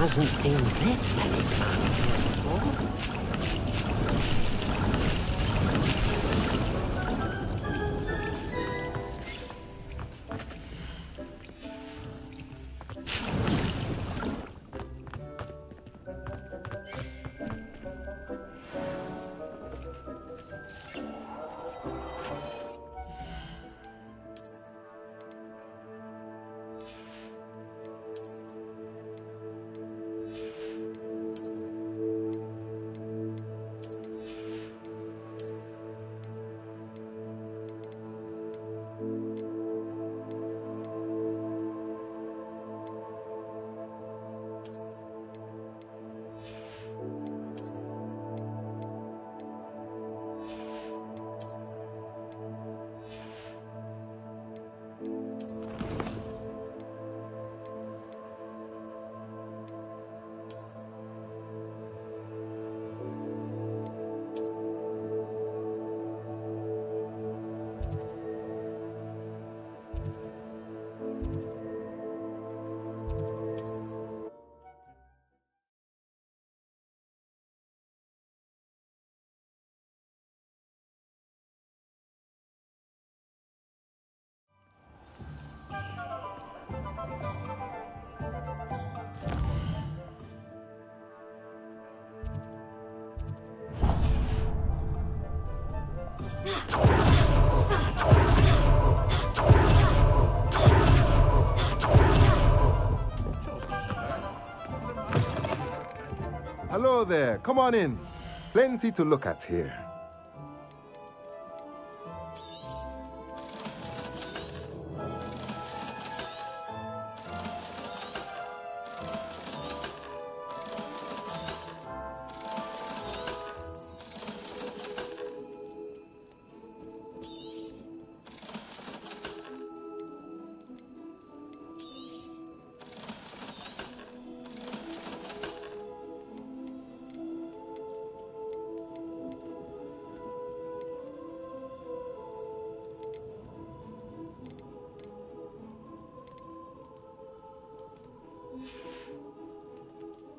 Hasn't seen this many times before. Hello there, come on in. Plenty to look at here.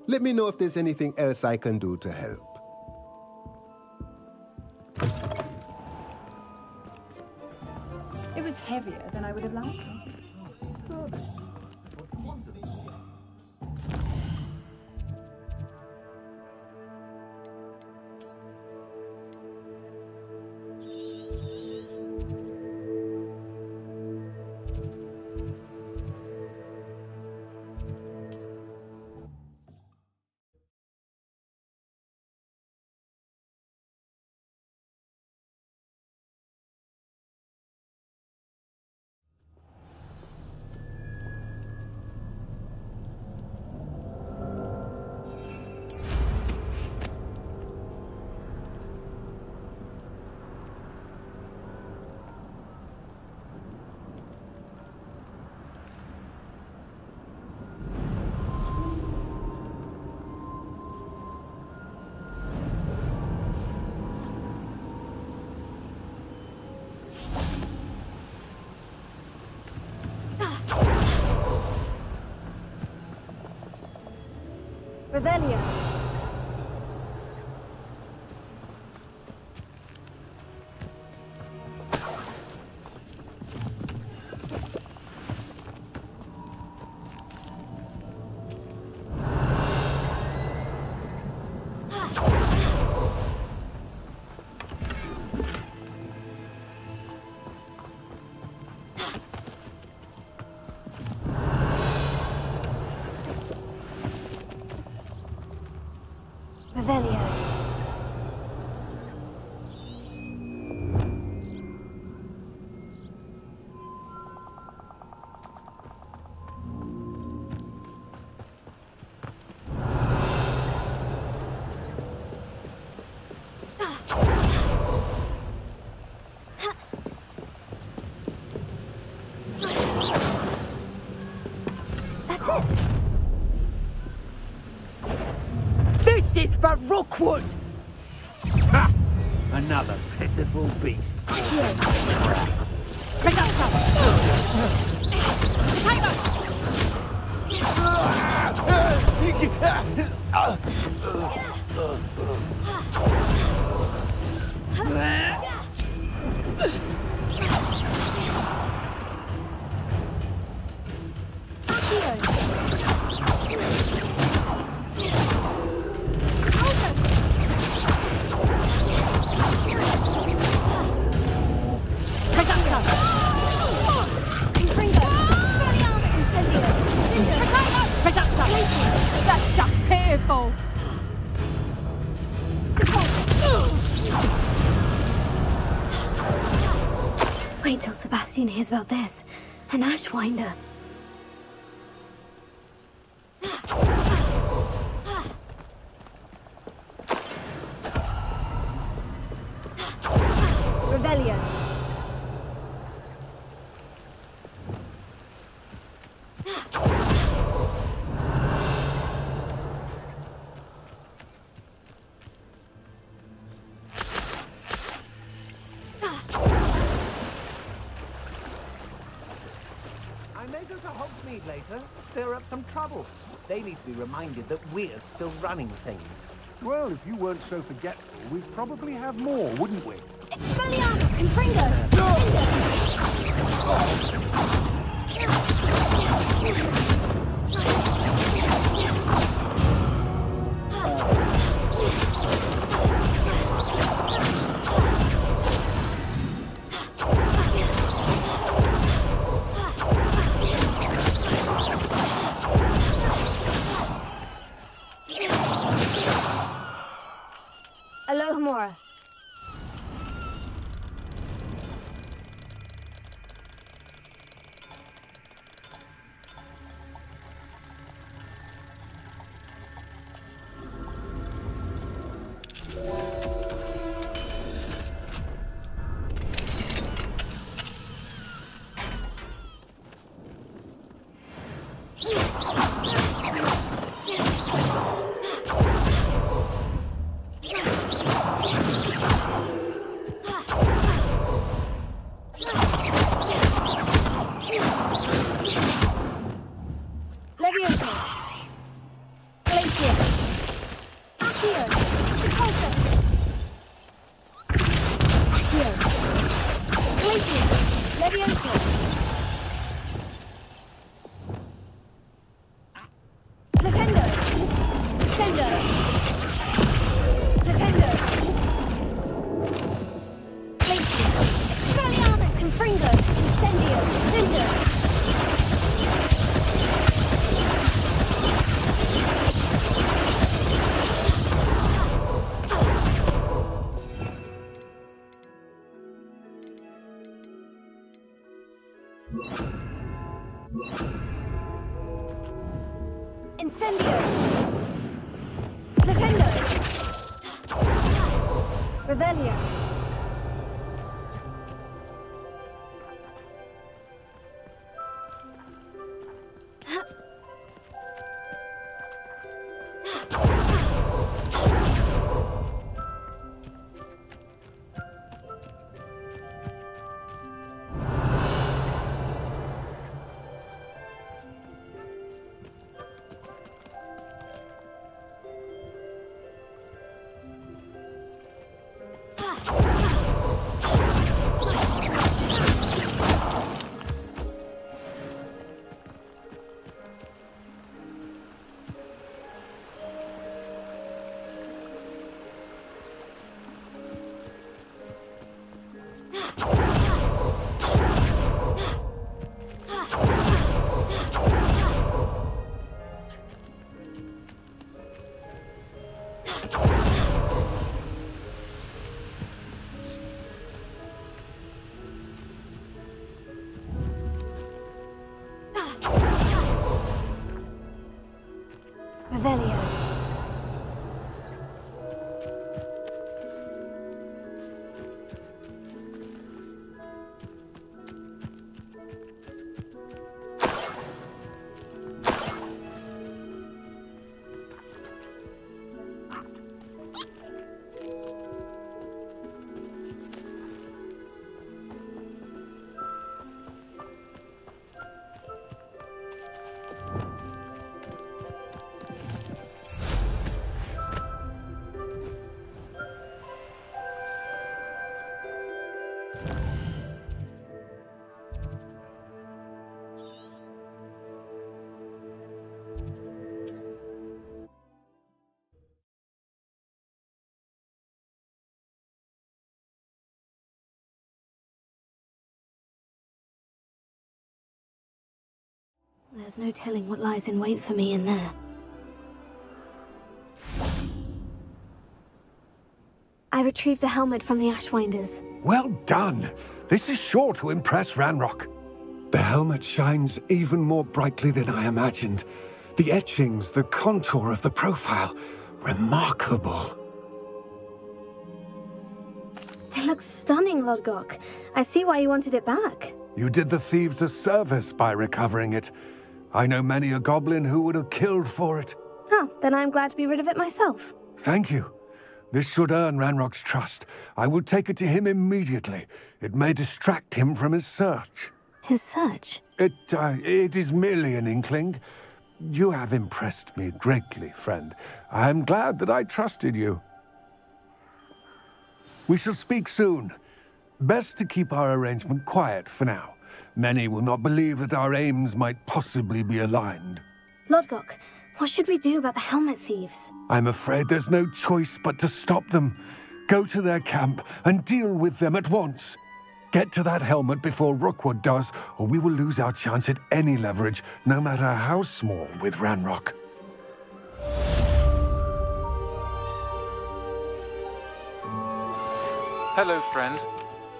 Let me know if there's anything else I can do to help. It was heavier than I would have liked. Revelio. Revelio. That's it. This is for Rookwood! Ha! Another pitiful beast. Pick up some! Take us! He That's just pitiful. Wait till Sebastian hears about this. An Ashwinder. Rebellion. I may go to Hogsmeade later, stir up some trouble. They need to be reminded that we're still running things. Well, if you weren't so forgetful, we'd probably have more, wouldn't we? Expelliarmus! Confringo! Alohomora. Levioso. Glacier. Accio. Repulsor. Accio. Glacier. Levioso. Flipendo. Descendo. Flipendo. Glacier. Expelliarmus. Confringo. Incendio. Cinder. Incendio! Flipendo! Revelio! Ah! There's no telling what lies in wait for me in there. I retrieved the helmet from the Ashwinders. Well done. This is sure to impress Ranrock. The helmet shines even more brightly than I imagined. The etchings, the contour of the profile. Remarkable. It looks stunning, Lodgok. I see why you wanted it back. You did the thieves a service by recovering it. I know many a goblin who would have killed for it. Oh, then I'm glad to be rid of it myself. Thank you. This should earn Ranrock's trust. I will take it to him immediately. It may distract him from his search. His search? It is merely an inkling. You have impressed me greatly, friend. I am glad that I trusted you. We shall speak soon. Best to keep our arrangement quiet for now. Many will not believe that our aims might possibly be aligned. Lodgok, what should we do about the helmet thieves? I'm afraid there's no choice but to stop them. Go to their camp and deal with them at once. Get to that helmet before Rookwood does, or we will lose our chance at any leverage, no matter how small, with Ranrock. Hello, friend.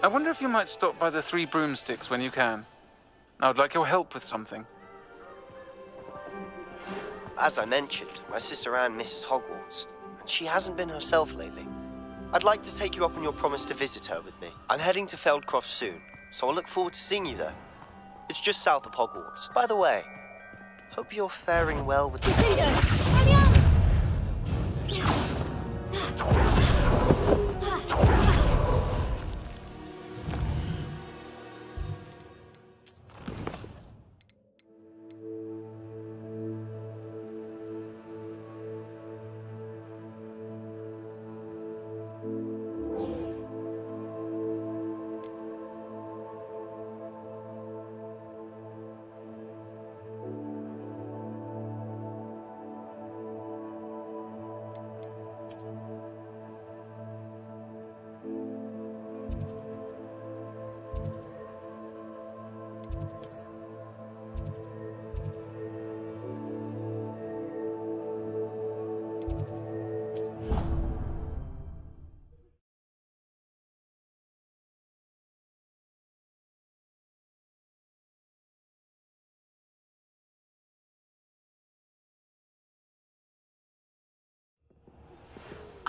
I wonder if you might stop by the Three Broomsticks when you can. I would like your help with something. As I mentioned, my sister Anne misses Hogwarts, and she hasn't been herself lately. I'd like to take you up on your promise to visit her with me. I'm heading to Feldcroft soon, so I'll look forward to seeing you there. It's just south of Hogwarts. By the way, hope you're faring well with the...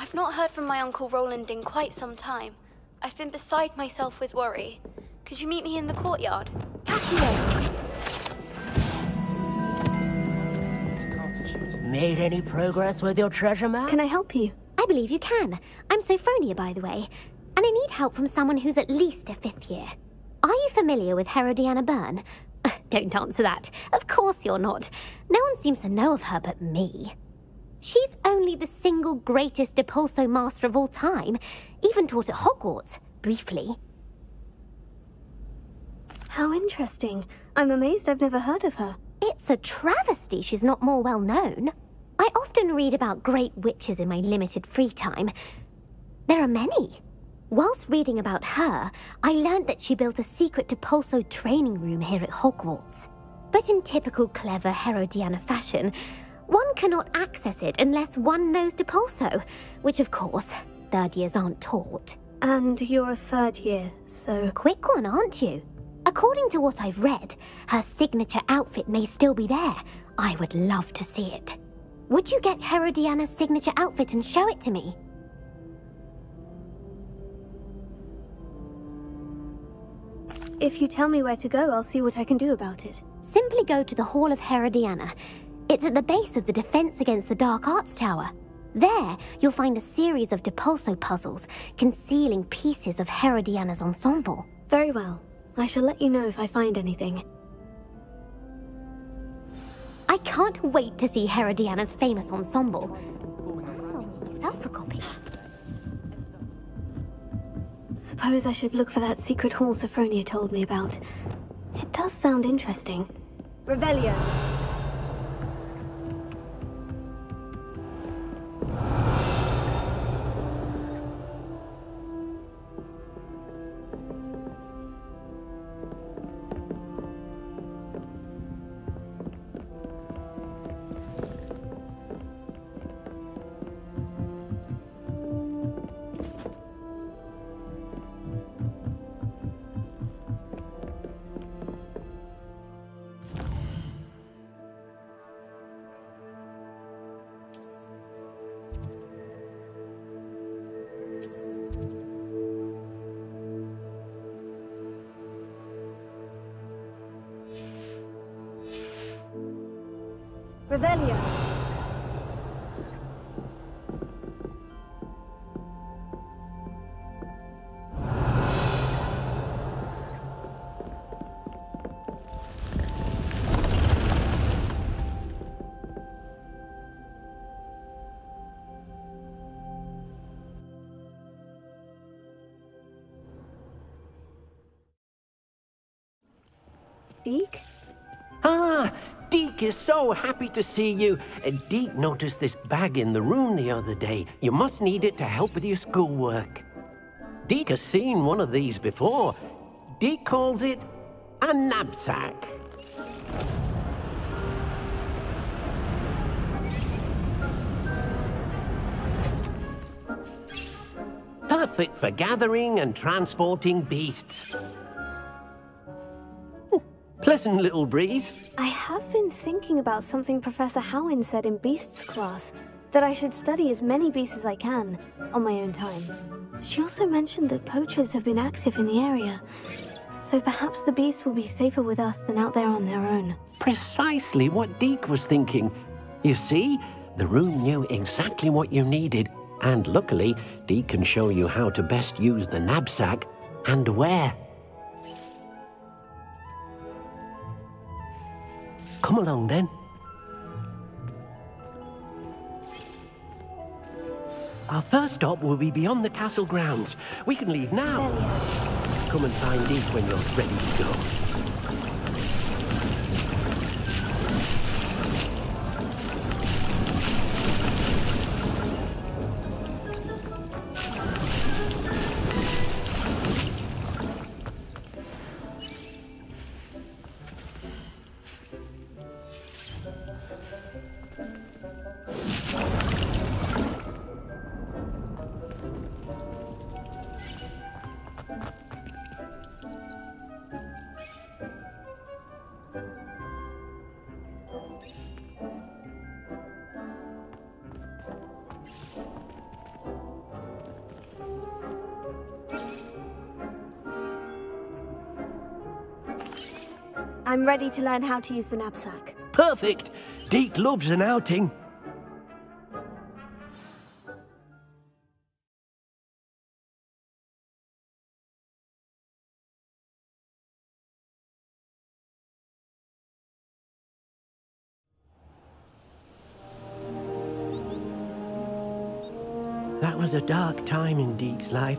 I've not heard from my Uncle Roland in quite some time. I've been beside myself with worry. Could you meet me in the courtyard? Made any progress with your treasure map? Can I help you? I believe you can. I'm Sophronia, by the way. And I need help from someone who's at least a 5th year. Are you familiar with Herodiana Byrne? Don't answer that. Of course you're not. No one seems to know of her but me. She's only the single greatest Depulso master of all time. Even taught at Hogwarts, briefly. How interesting. I'm amazed I've never heard of her. It's a travesty she's not more well known. I often read about great witches in my limited free time. There are many. Whilst reading about her, I learned that she built a secret Depulso training room here at Hogwarts. But in typical clever Herodiana fashion, one cannot access it unless one knows Depulso, which of course, 3rd years aren't taught. And you're a 3rd year, so... Quick one, aren't you? According to what I've read, her signature outfit may still be there. I would love to see it. Would you get Herodiana's signature outfit and show it to me? If you tell me where to go, I'll see what I can do about it. Simply go to the Hall of Herodiana. It's at the base of the Defense Against the Dark Arts Tower. There, you'll find a series of Depulso puzzles concealing pieces of Herodiana's ensemble. Very well. I shall let you know if I find anything. I can't wait to see Herodiana's famous ensemble. Myself a copy. Suppose I should look for that secret hall Sophronia told me about. It does sound interesting. Revelio! Revelio. Deke? Ah, Deke is so happy to see you. Deke noticed this bag in the room the other day. You must need it to help with your schoolwork. Deke has seen one of these before. Deke calls it a knapsack. Perfect for gathering and transporting beasts. Pleasant little breeze. I have been thinking about something Professor Howin said in Beasts class, that I should study as many beasts as I can, on my own time. She also mentioned that poachers have been active in the area, so perhaps the beasts will be safer with us than out there on their own. Precisely what Deke was thinking. You see, the room knew exactly what you needed, and luckily, Deke can show you how to best use the knapsack and where. Come along, then. Our first stop will be beyond the castle grounds. We can leave now. Come and find Deke when you're ready to go. I'm ready to learn how to use the knapsack. Perfect! Deke loves an outing. That was a dark time in Deke's life.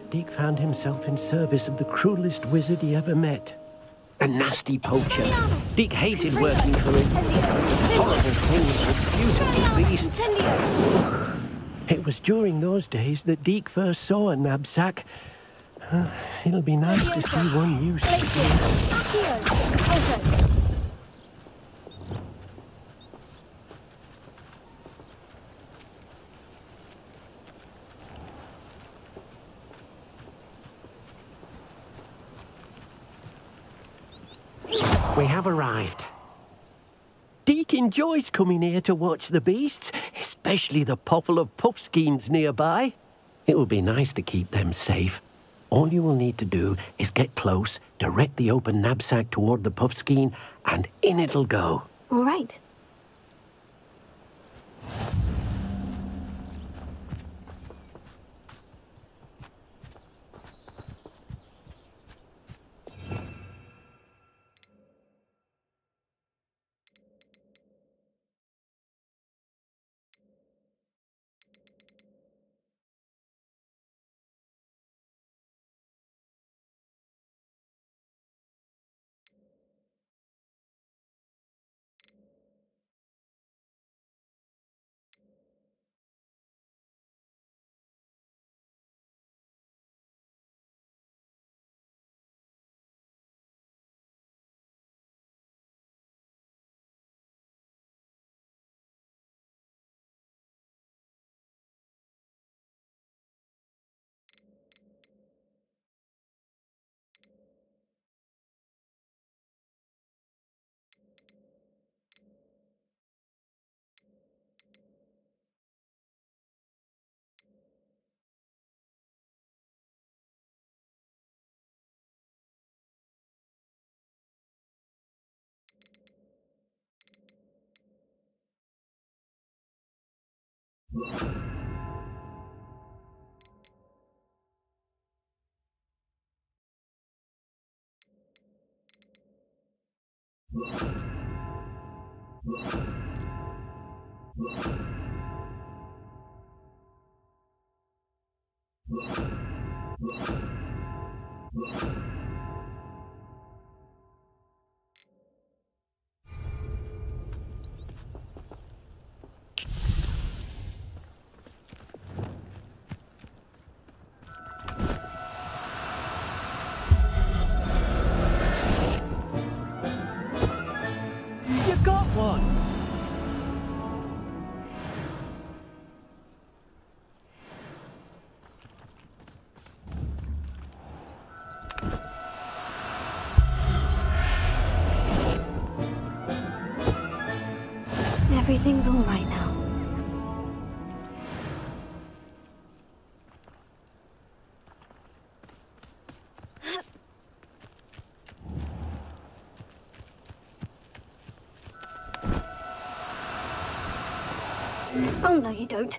Deke found himself in service of the cruelest wizard he ever met. A nasty poacher. Deke hated working for him. Horrible things with beautiful beasts. It was during those days that Deke first saw a knapsack. It'll be nice to see one used. We have arrived. Deke enjoys coming here to watch the beasts, especially the potful of puffskeins nearby. It will be nice to keep them safe. All you will need to do is get close, direct the open knapsack toward the puffskein, and in it'll go. All right. You got one! Everything's all right now. Oh, no, you don't.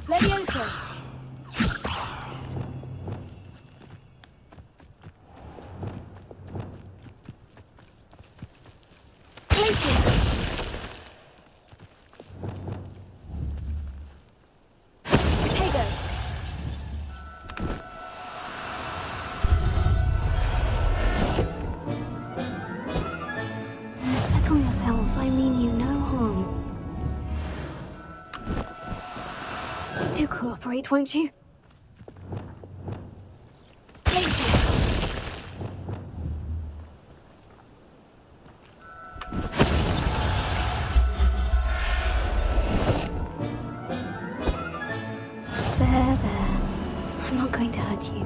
Levioso! Settle yourself, I mean you no harm. Do cooperate, won't you? There, there. I'm not going to hurt you.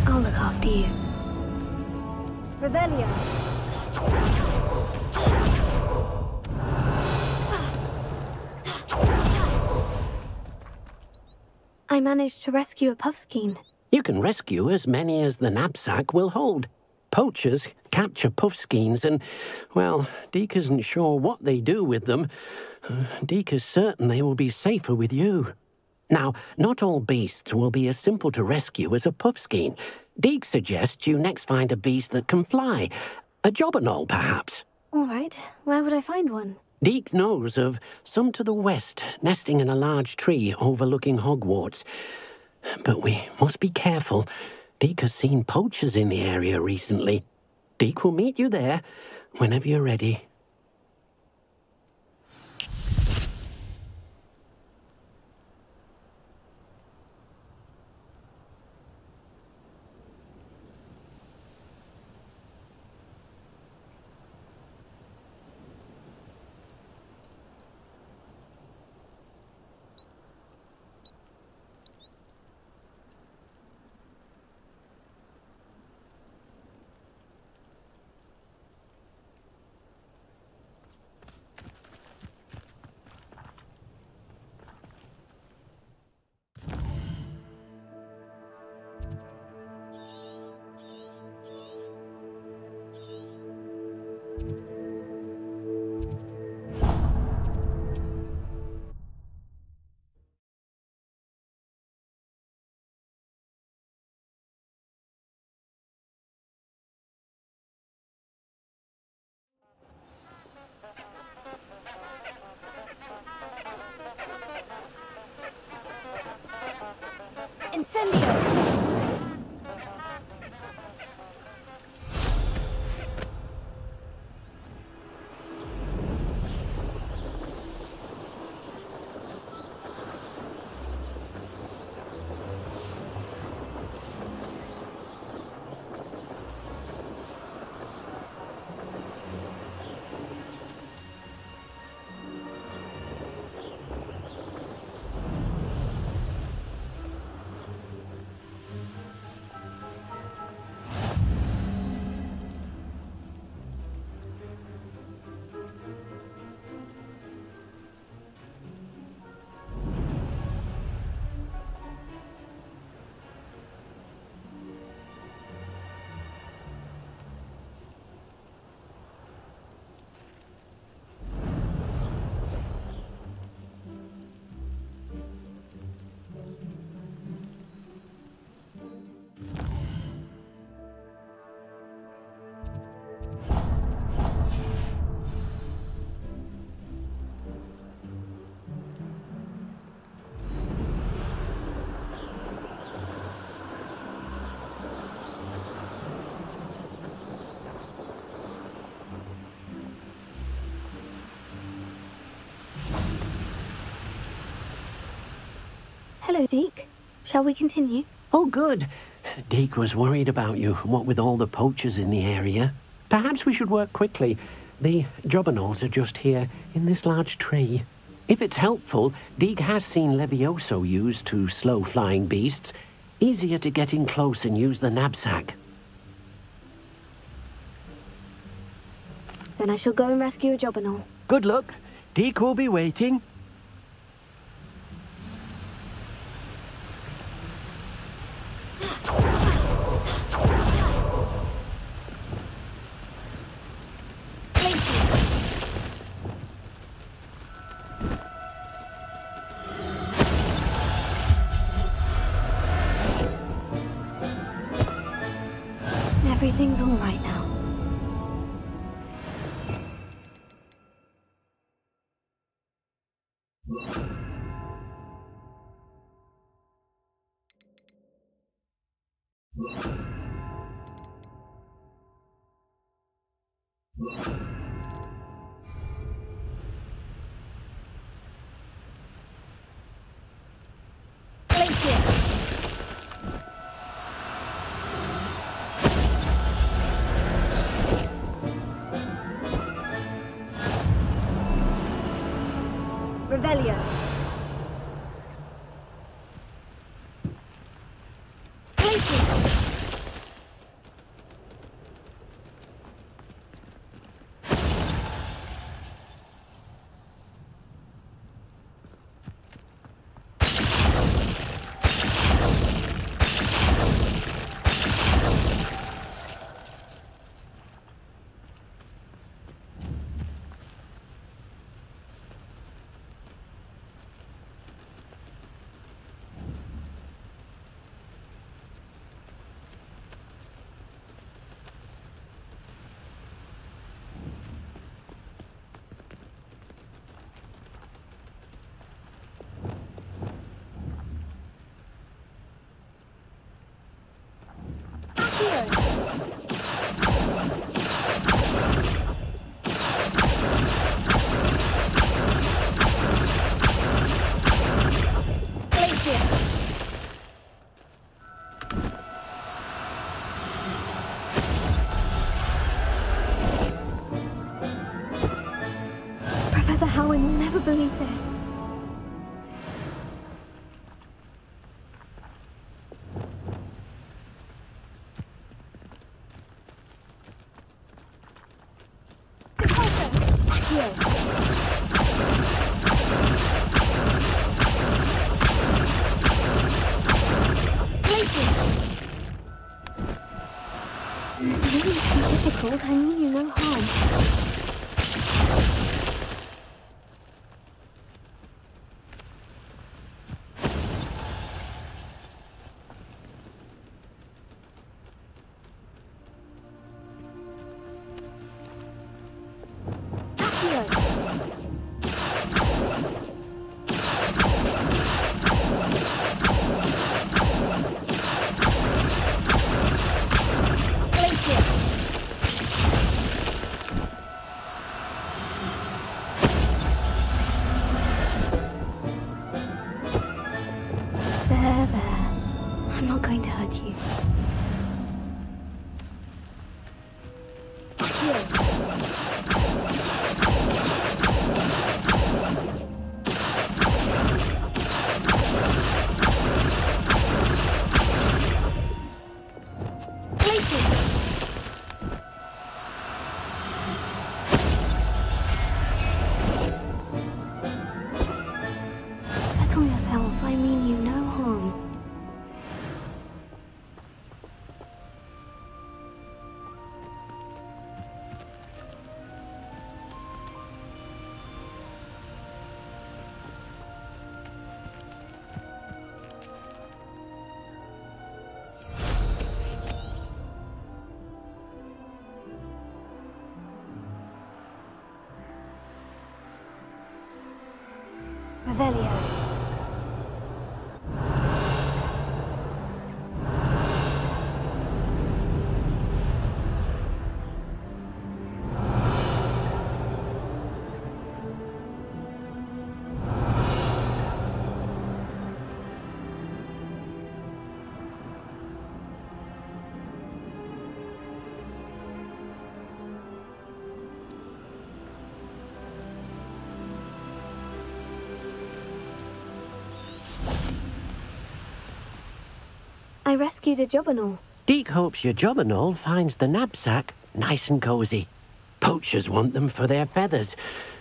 I'll look after you. Revelio. I managed to rescue a puffskein. You can rescue as many as the knapsack will hold. Poachers capture puffskeins and, well, Deke isn't sure what they do with them. Deke is certain they will be safer with you. Now, not all beasts will be as simple to rescue as a puffskein. Deke suggests you next find a beast that can fly. A jobberknoll, perhaps. All right, where would I find one? Deke knows of some to the west, nesting in a large tree overlooking Hogwarts. But we must be careful. Deke has seen poachers in the area recently. Deke will meet you there whenever you're ready. Incendio! Hello, Deke. Shall we continue? Oh, good. Deke was worried about you, what with all the poachers in the area. Perhaps we should work quickly. The jobberknolls are just here, in this large tree. If it's helpful, Deke has seen Levioso used to slow flying beasts. Easier to get in close and use the knapsack. Then I shall go and rescue a jobberknoll. Good luck. Deke will be waiting. Everything's all right now. Revelio. Professor Howin will never believe this. Really too difficult, I mean you no harm. Revelio. I rescued a Jobberknoll. Deke hopes your Jobberknoll finds the knapsack nice and cozy. Poachers want them for their feathers,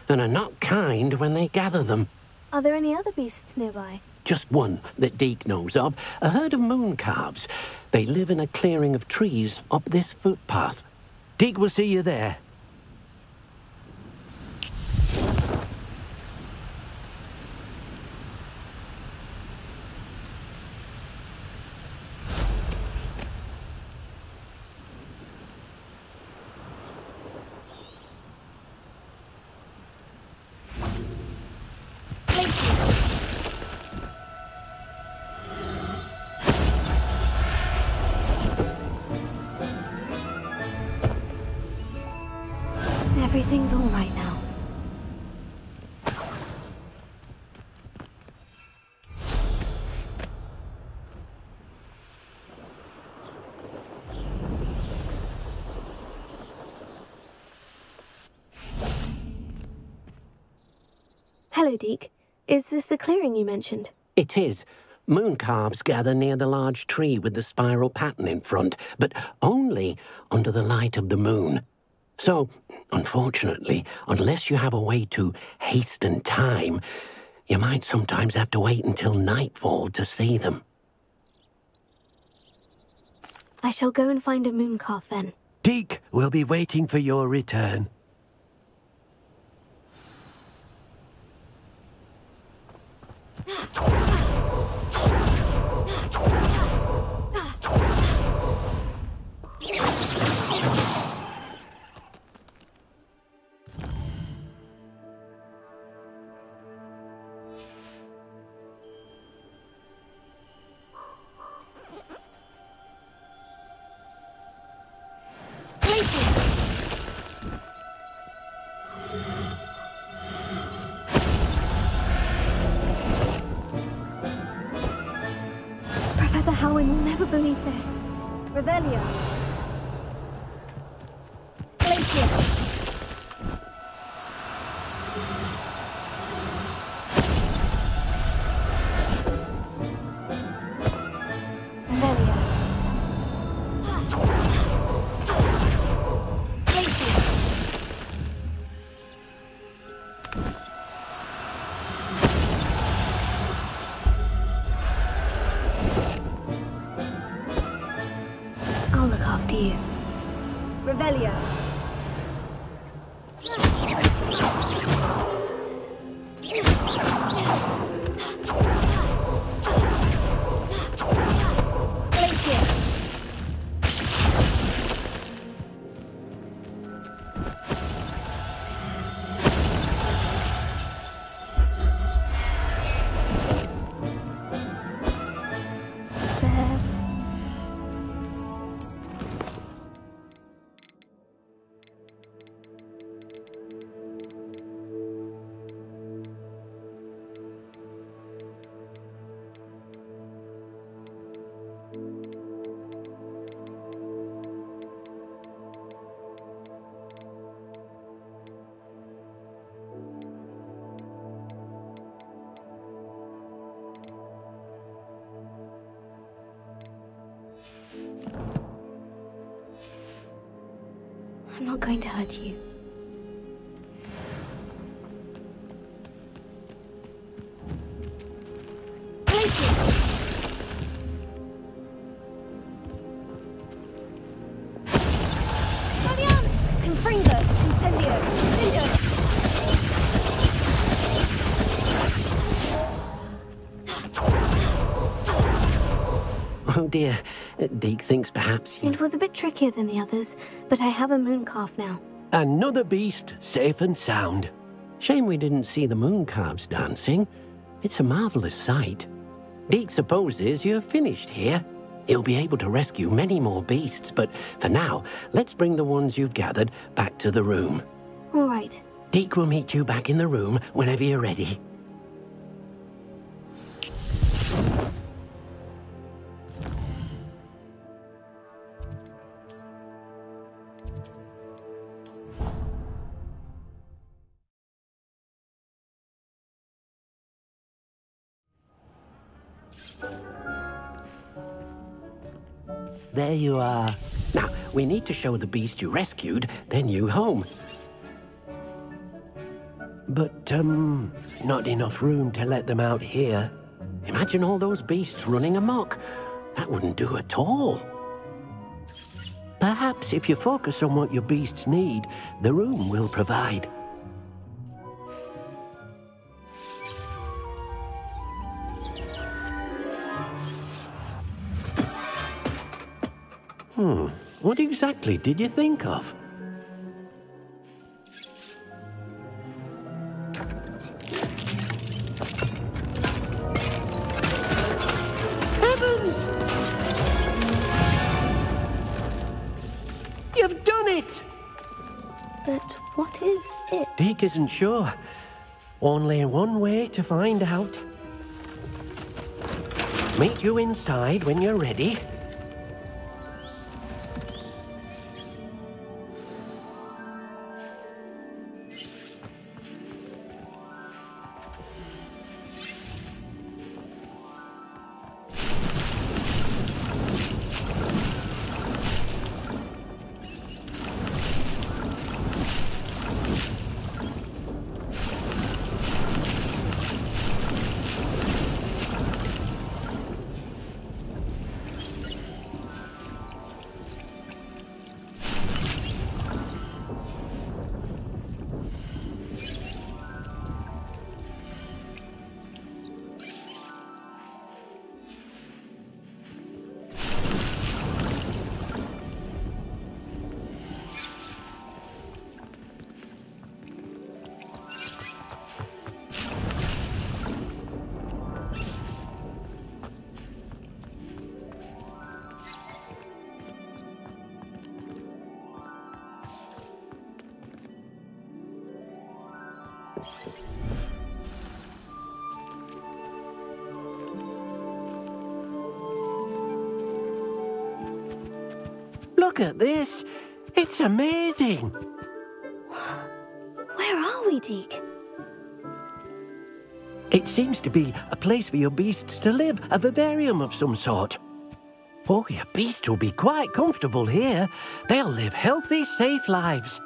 and are not kind when they gather them. Are there any other beasts nearby? Just one that Deke knows of, a herd of moon calves. They live in a clearing of trees up this footpath. Deke will see you there. Everything's all right now. Hello, Deke. Is this the clearing you mentioned? It is. Moon calves gather near the large tree with the spiral pattern in front, but only under the light of the moon. So, unfortunately, unless you have a way to hasten time, you might sometimes have to wait until nightfall to see them. I shall go and find a moon calf then. Deke will be waiting for your return. Professor Howin will never believe this. Revelio. I'll look after you. Revelio. I'm not going to hurt you. Oh dear, Deke thinks perhaps you... It was a bit trickier than the others, but I have a mooncalf now. Another beast, safe and sound. Shame we didn't see the mooncalves dancing. It's a marvellous sight. Deke supposes you're finished here. He'll be able to rescue many more beasts, but for now, let's bring the ones you've gathered back to the room. All right. Deke will meet you back in the room whenever you're ready. There you are. Now, we need to show the beast you rescued their new home. But, not enough room to let them out here. Imagine all those beasts running amok. That wouldn't do at all. Perhaps if you focus on what your beasts need, the room will provide. What exactly did you think of? Heavens! You've done it! But what is it? Deke isn't sure. Only one way to find out. Meet you inside when you're ready. Look at this! It's amazing! Where are we, Deke? It seems to be a place for your beasts to live, a vivarium of some sort. Oh, your beasts will be quite comfortable here. They'll live healthy, safe lives.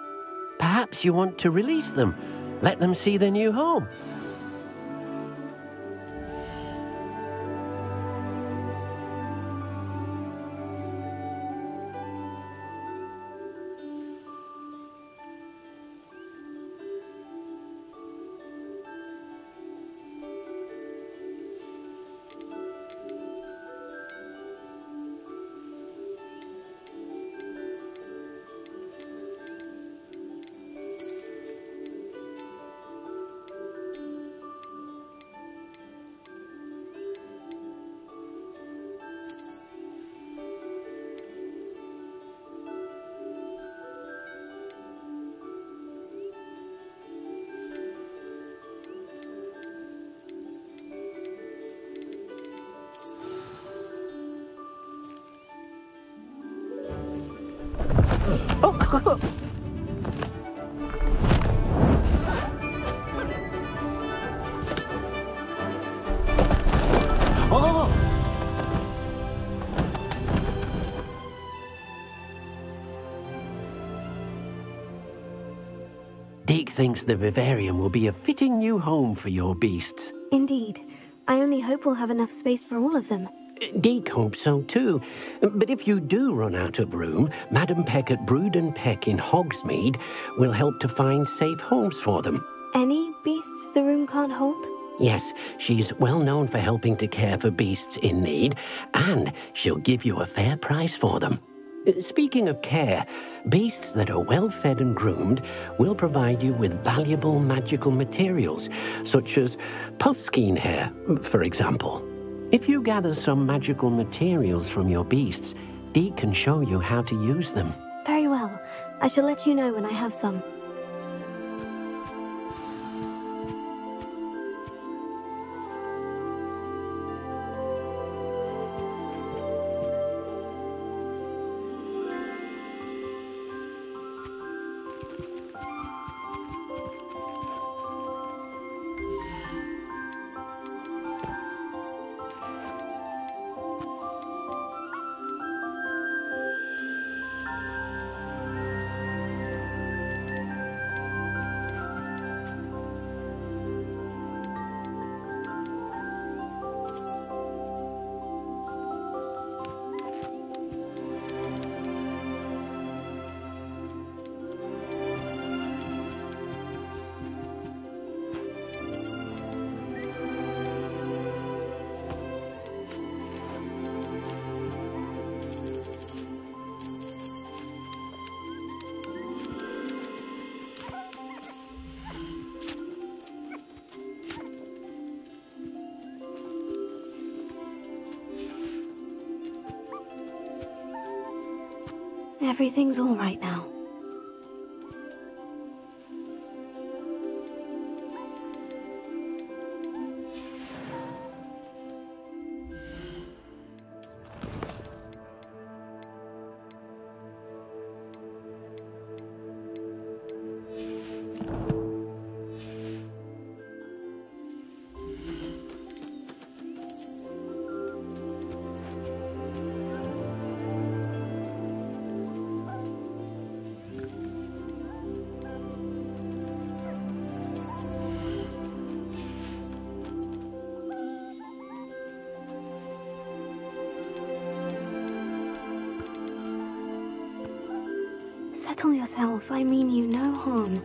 Perhaps you want to release them, let them see their new home. Deke thinks the vivarium will be a fitting new home for your beasts. Indeed. I only hope we'll have enough space for all of them. Deke hopes so too. But if you do run out of room, Madam Peck at Brood and Peck in Hogsmeade will help to find safe homes for them. Any beasts the room can't hold? Yes, she's well known for helping to care for beasts in need, and she'll give you a fair price for them. Speaking of care, beasts that are well fed and groomed will provide you with valuable magical materials, such as puffskein hair, for example. If you gather some magical materials from your beasts, Deke can show you how to use them. Very well. I shall let you know when I have some. Everything's all right now. Settle yourself. I mean you no harm.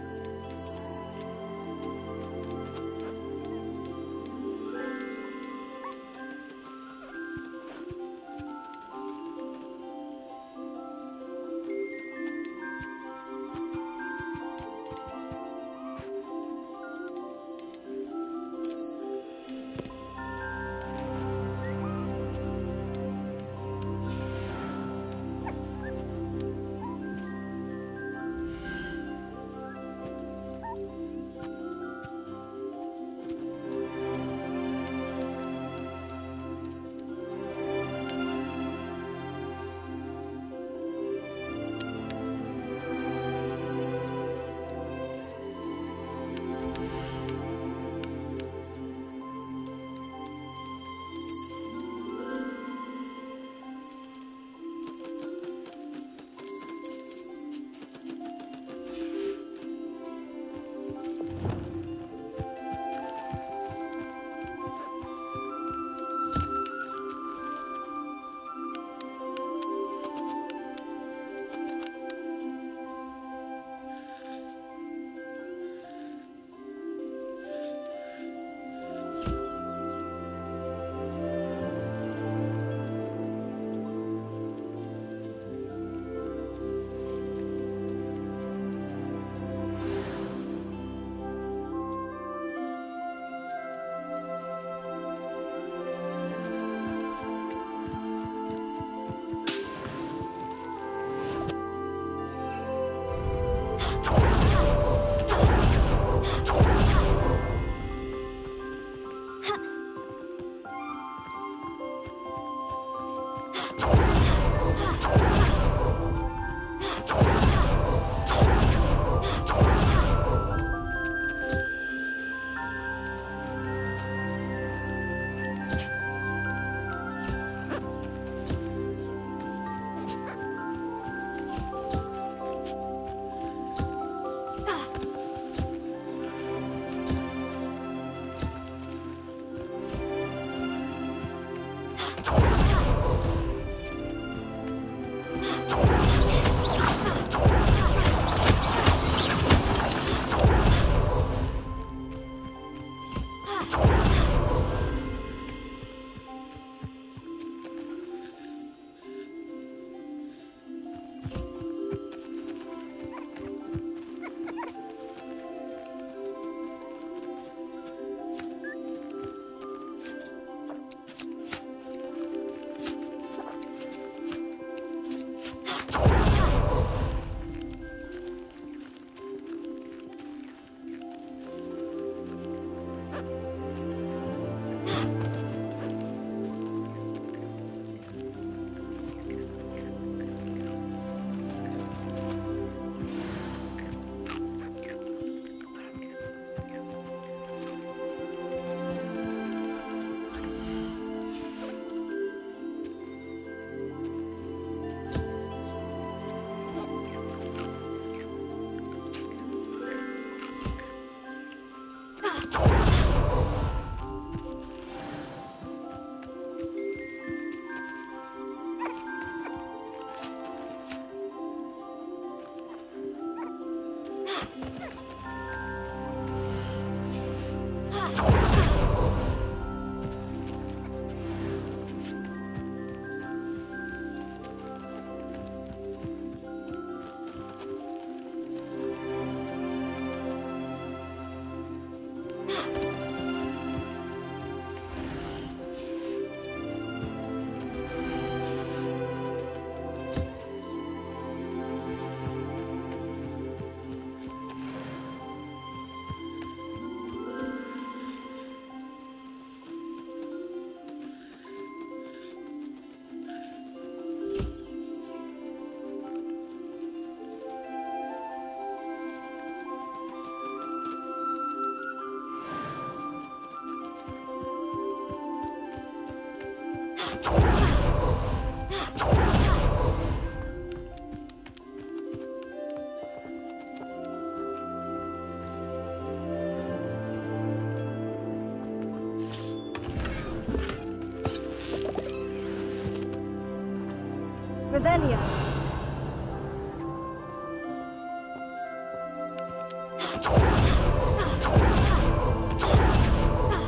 radio.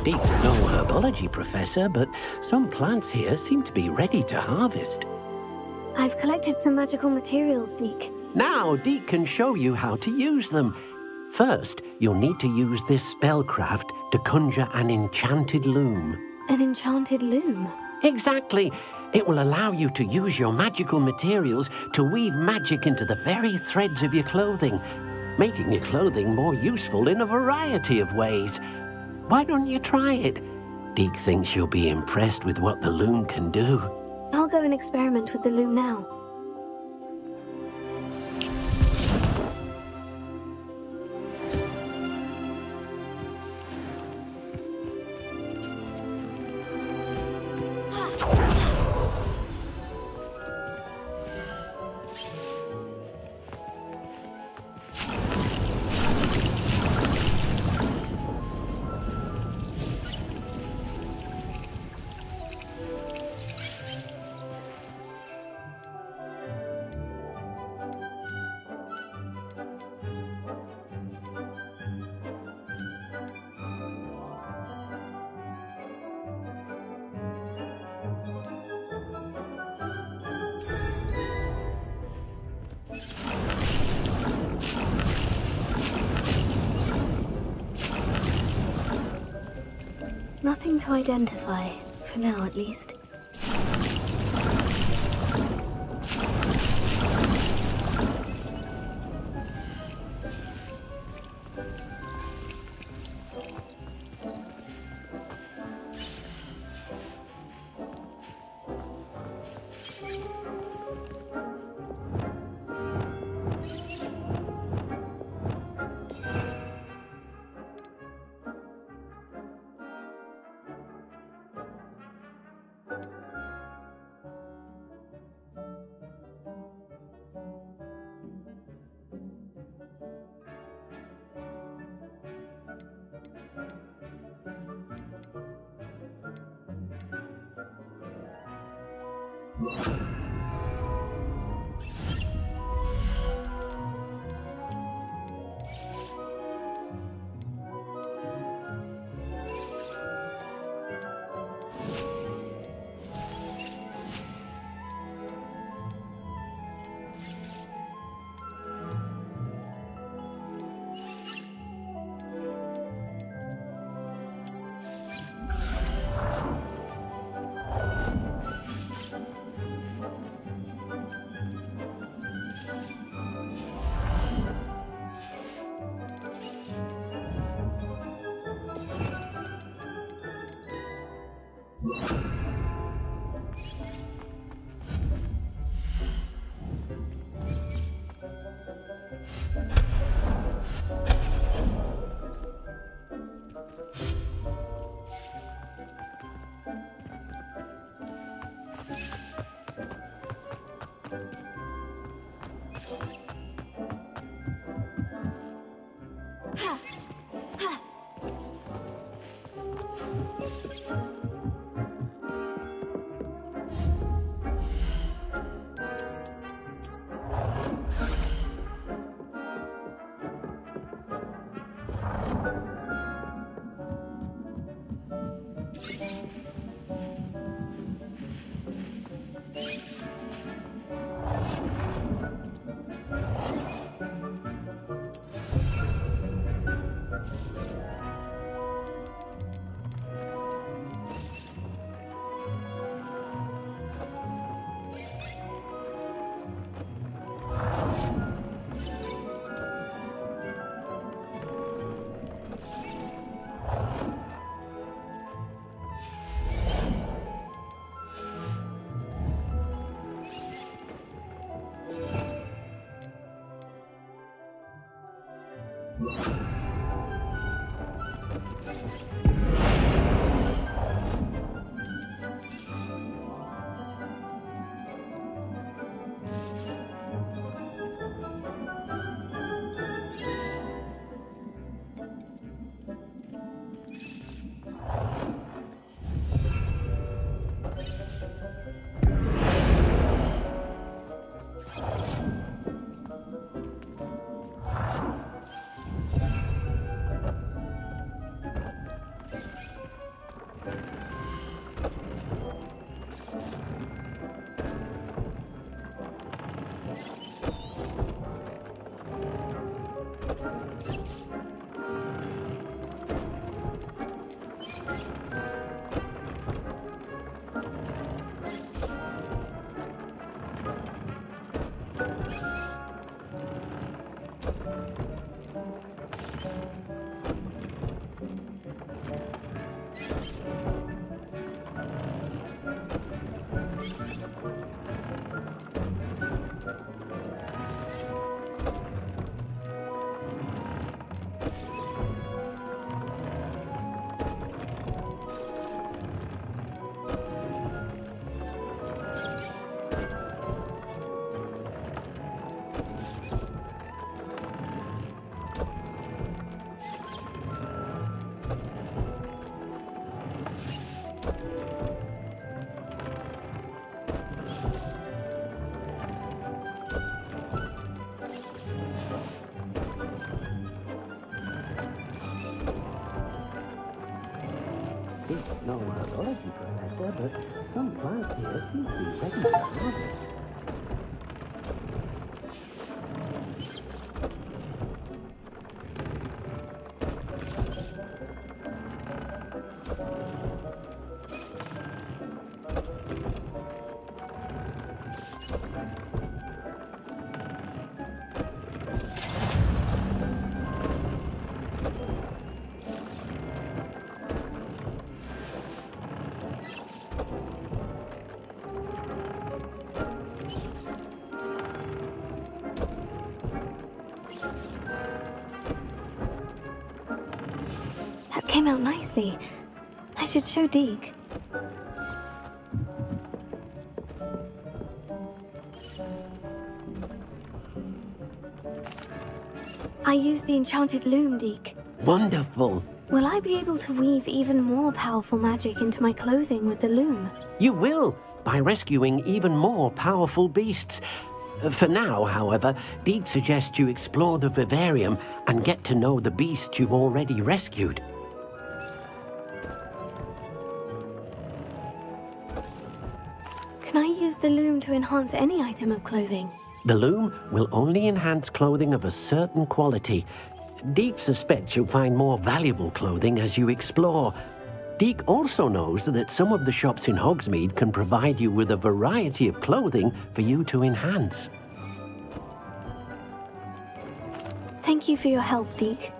Deek's no herbology professor, but some plants here seem to be ready to harvest. I've collected some magical materials, Deke. Now, Deek can show you how to use them. First, you'll need to use this spellcraft to conjure an enchanted loom. An enchanted loom? Exactly. It will allow you to use your magical materials to weave magic into the very threads of your clothing, making your clothing more useful in a variety of ways. Why don't you try it? Deke thinks you'll be impressed with what the loom can do. I'll go and experiment with the loom now. Nothing to identify, for now at least. He's no biology professor, but some plants here seem to be ready for harvest. That came out nicely. I should show Deke. I used the enchanted loom, Deke. Wonderful. Will I be able to weave even more powerful magic into my clothing with the loom? You will, by rescuing even more powerful beasts. For now, however, Deke suggests you explore the vivarium and get to know the beasts you've already rescued. Can I use the loom to enhance any item of clothing? The loom will only enhance clothing of a certain quality. Deke suspects you'll find more valuable clothing as you explore. Deke also knows that some of the shops in Hogsmeade can provide you with a variety of clothing for you to enhance. Thank you for your help, Deke.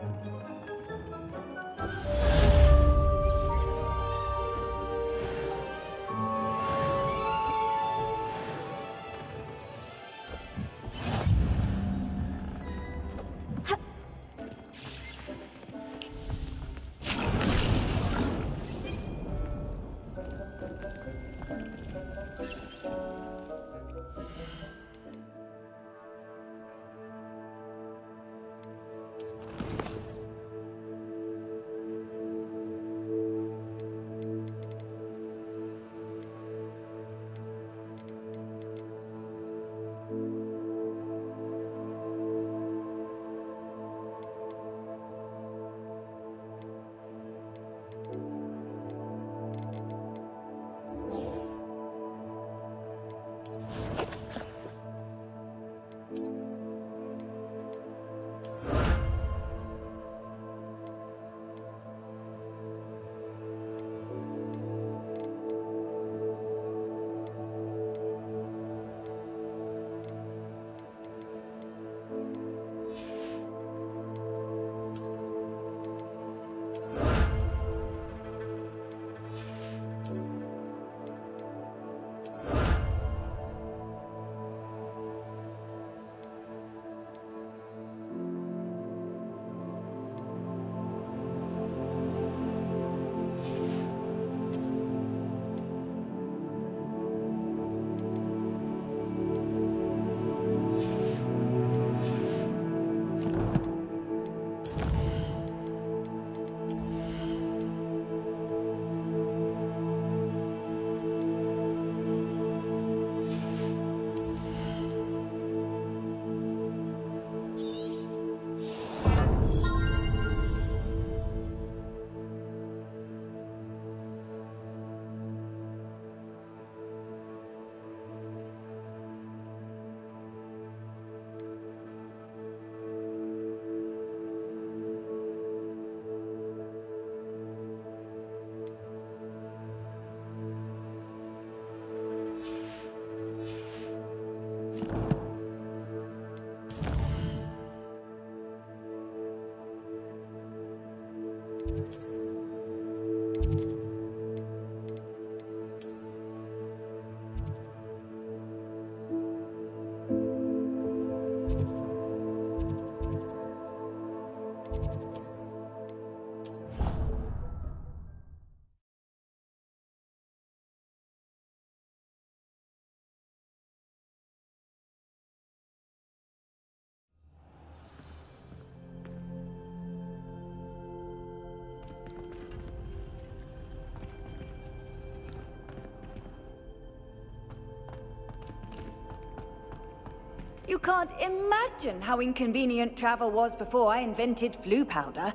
You can't imagine how inconvenient travel was before I invented flu powder.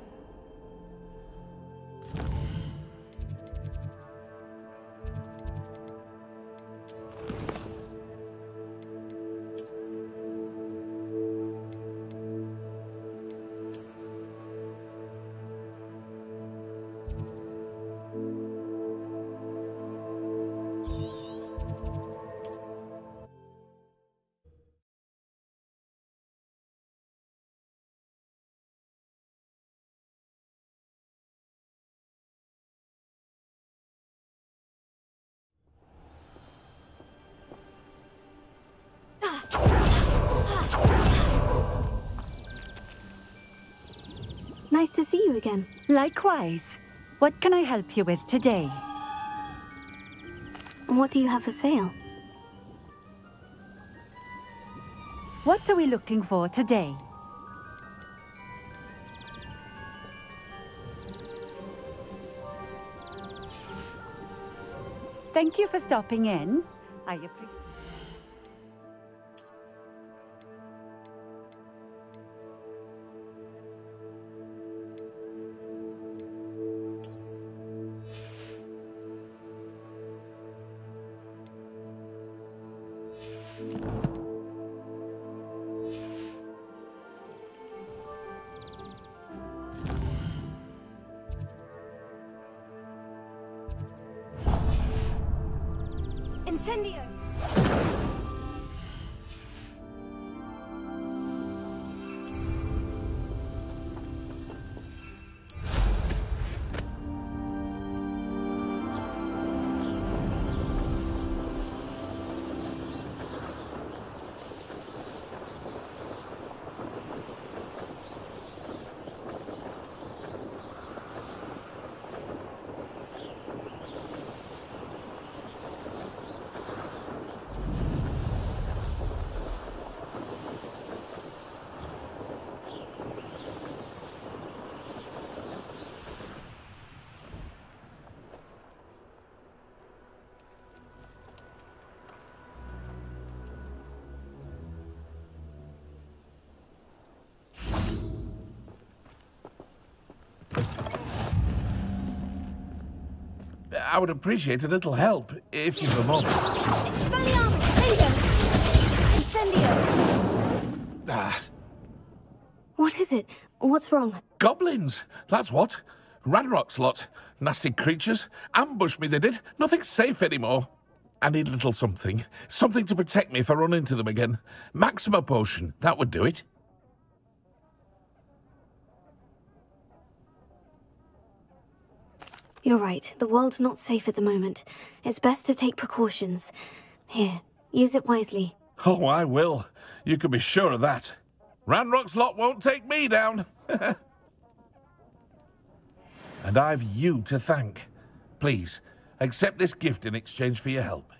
Nice to see you again. Likewise. What can I help you with today? What do you have for sale? What are we looking for today? Thank you for stopping in. I appreciate. Incendio! I would appreciate a little help, if you've a moment. What is it? What's wrong? Goblins, that's what. Ranrock's lot. Nasty creatures. Ambushed me, they did. Nothing's safe anymore. I need a little something. Something to protect me if I run into them again. Maxima potion, that would do it. You're right. The world's not safe at the moment. It's best to take precautions. Here, use it wisely. Oh, I will. You can be sure of that. Ranrock's lot won't take me down. And I've you to thank. Please, accept this gift in exchange for your help.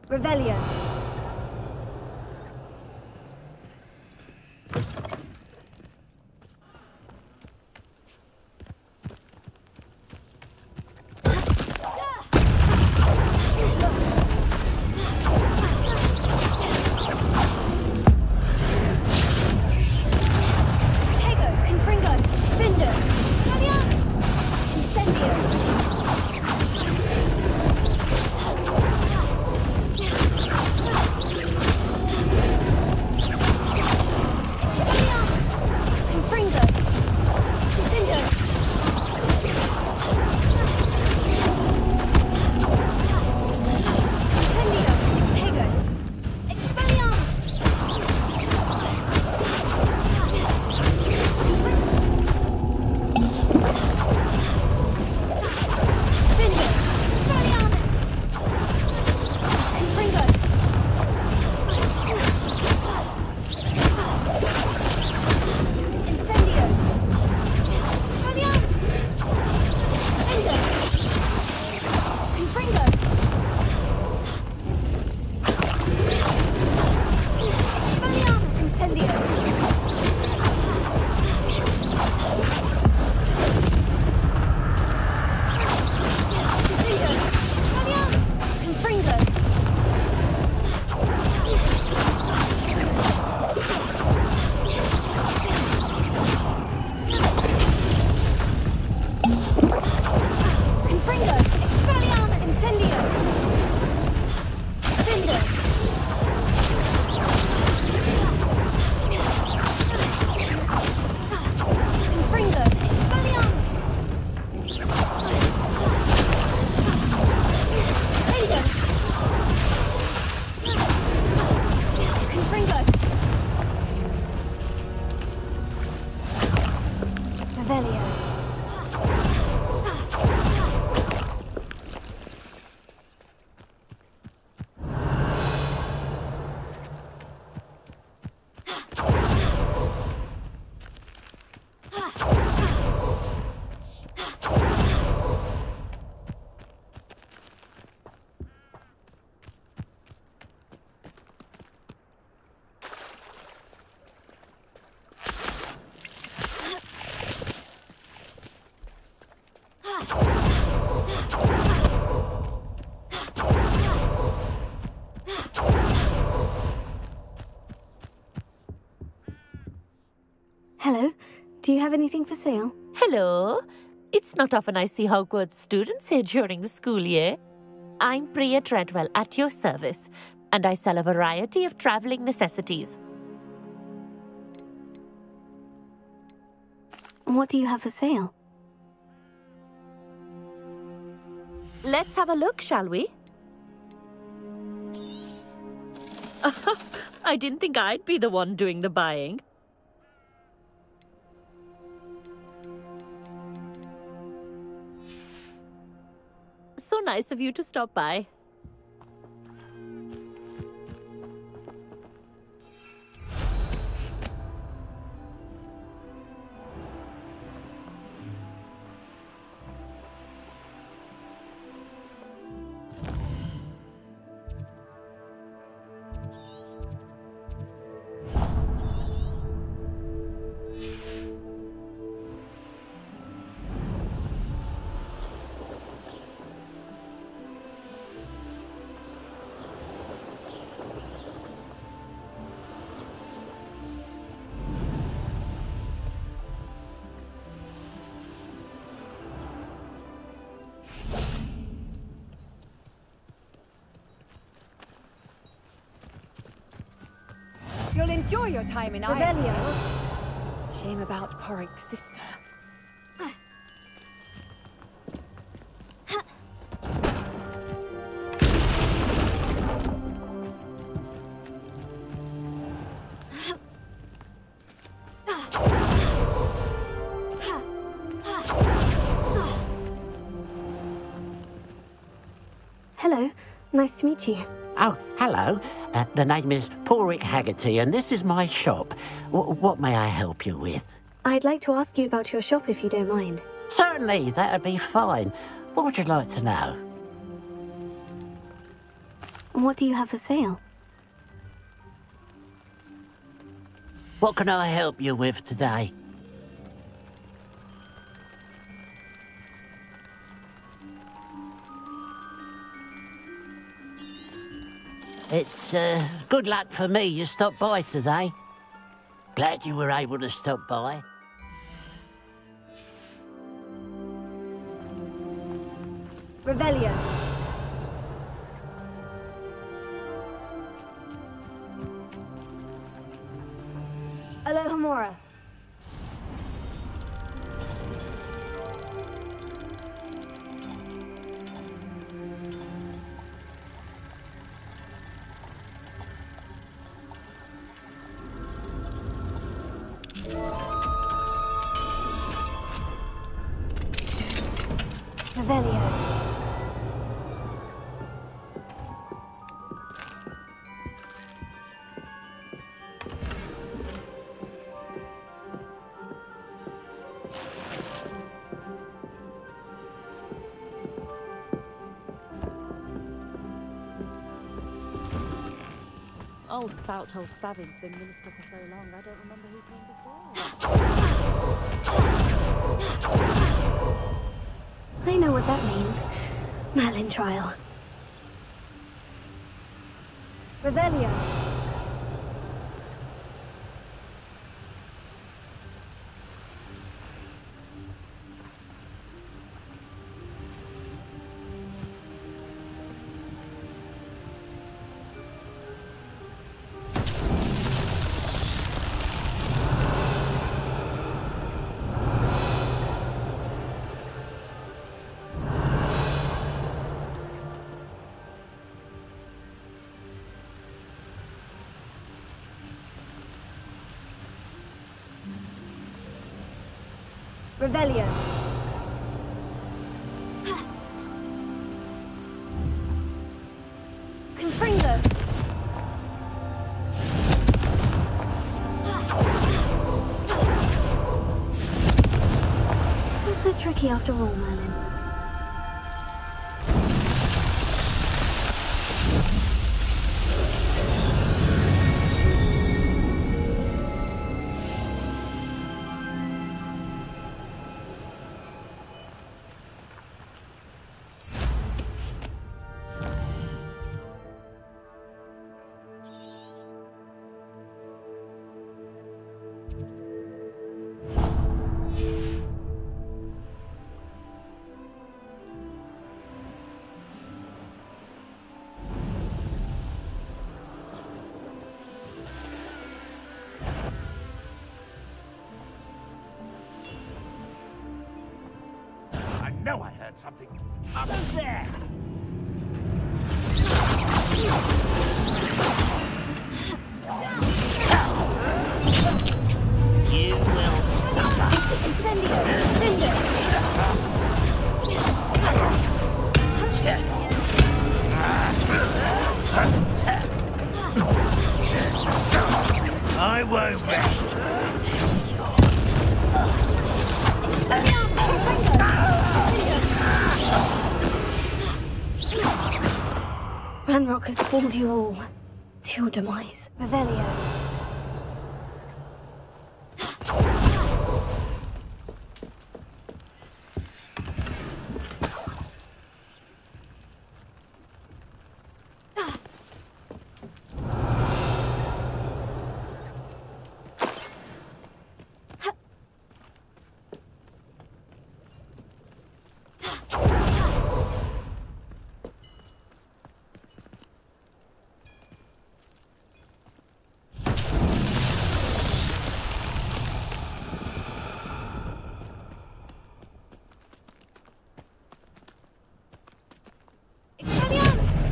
Revelio. Do you have anything for sale? Hello. It's not often I see Hogwarts students here during the school year. I'm Priya Treadwell, at your service, and I sell a variety of travelling necessities. What do you have for sale? Let's have a look, shall we? I didn't think I'd be the one doing the buying. So nice of you to stop by. You'll enjoy your time in Ireland. Shame about Porrick's sister. Hello. Nice to meet you. Oh, hello. The name is Porrick Haggerty, and this is my shop. What may I help you with? I'd like to ask you about your shop if you don't mind. Certainly, that'd be fine. What would you like to know? What do you have for sale? What can I help you with today? It's good luck for me you stopped by today. Glad you were able to stop by. Revelio. Alohomora. Revelio. Old spout, old Spavin's been minister for so long, I don't remember who came before. I know what that means. Merlin trial. Revelio. Revelio. Confringo. Not so tricky after all, Merlin. heard something. Up there! You will suffer. Incendio! I won't rest until you're... Ranrock has fooled you all. To your demise. Revelio.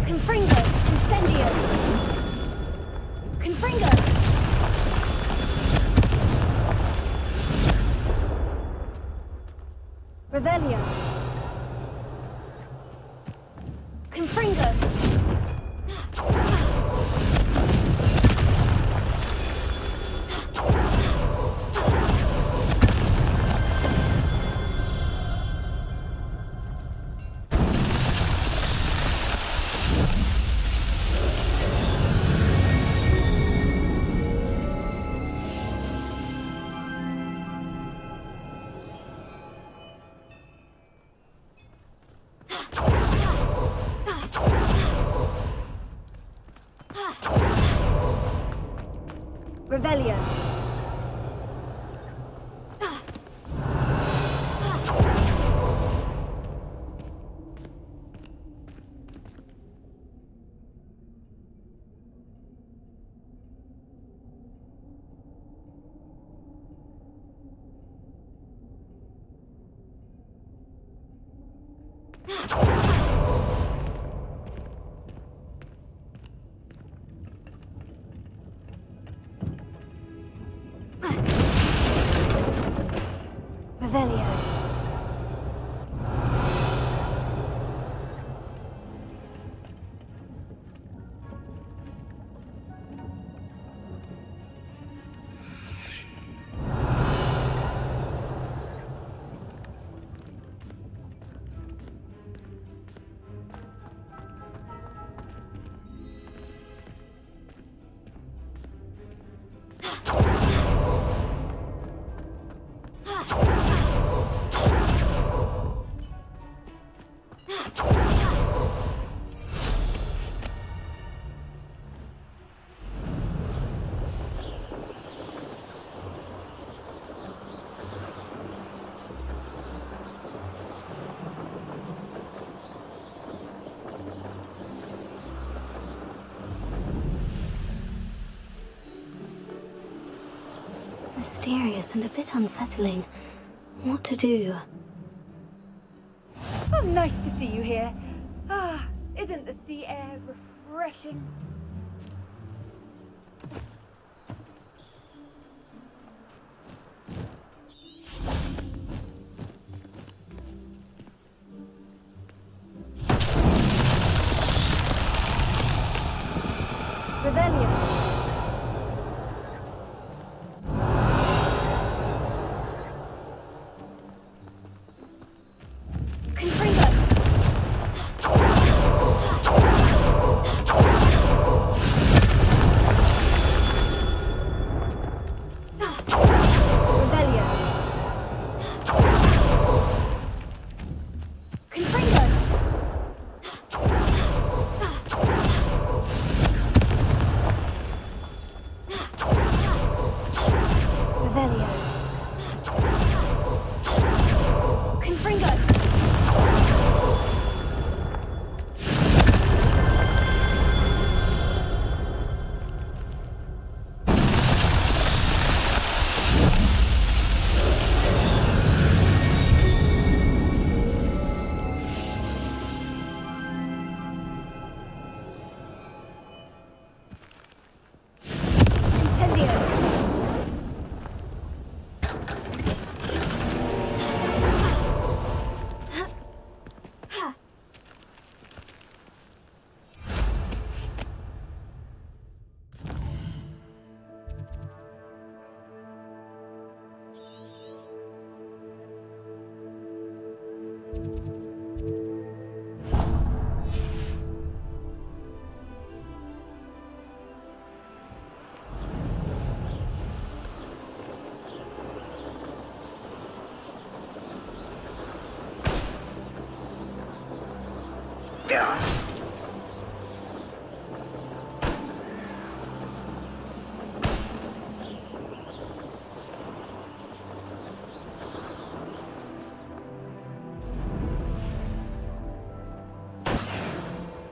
Confringo! Incendio! Confringo! Revelio! Confringo! Revelio. Revelio. Mysterious and a bit unsettling. What to do? Oh, nice to see you here. Ah, isn't the sea air refreshing? Revelio.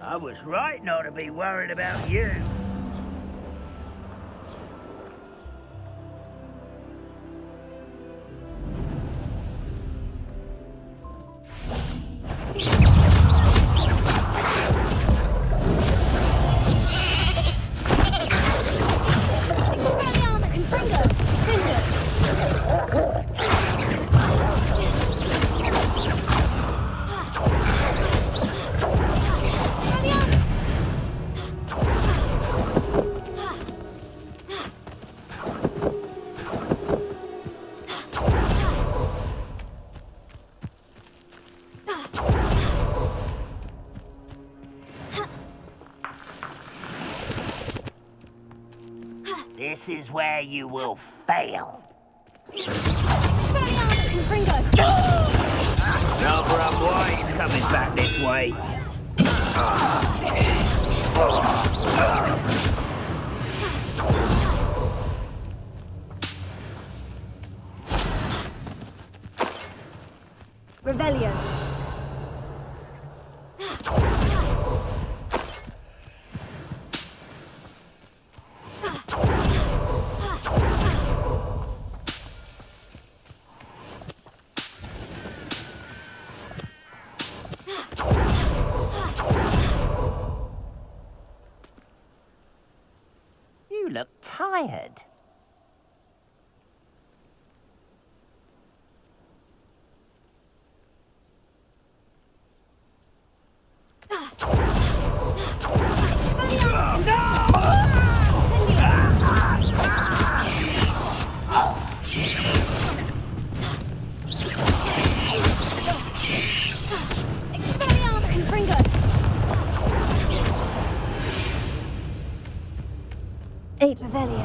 I was right not to be worried about you. This is where you will fail. Number of boys coming back this way. Revelio. You look tired. Eight Revelio.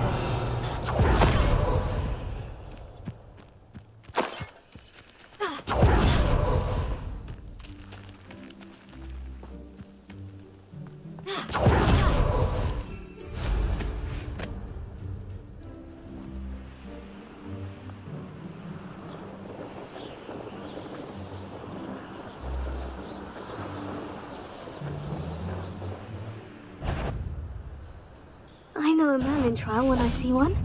I know a Merlin trial when I see one.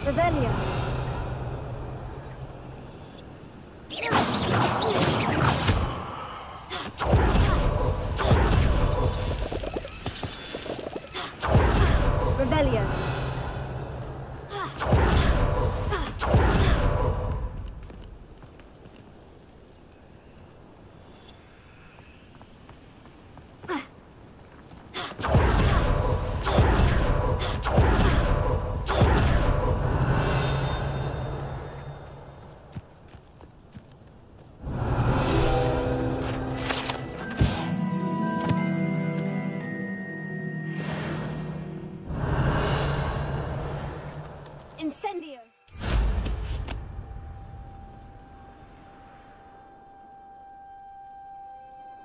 Revelio. Revelio. Incendio.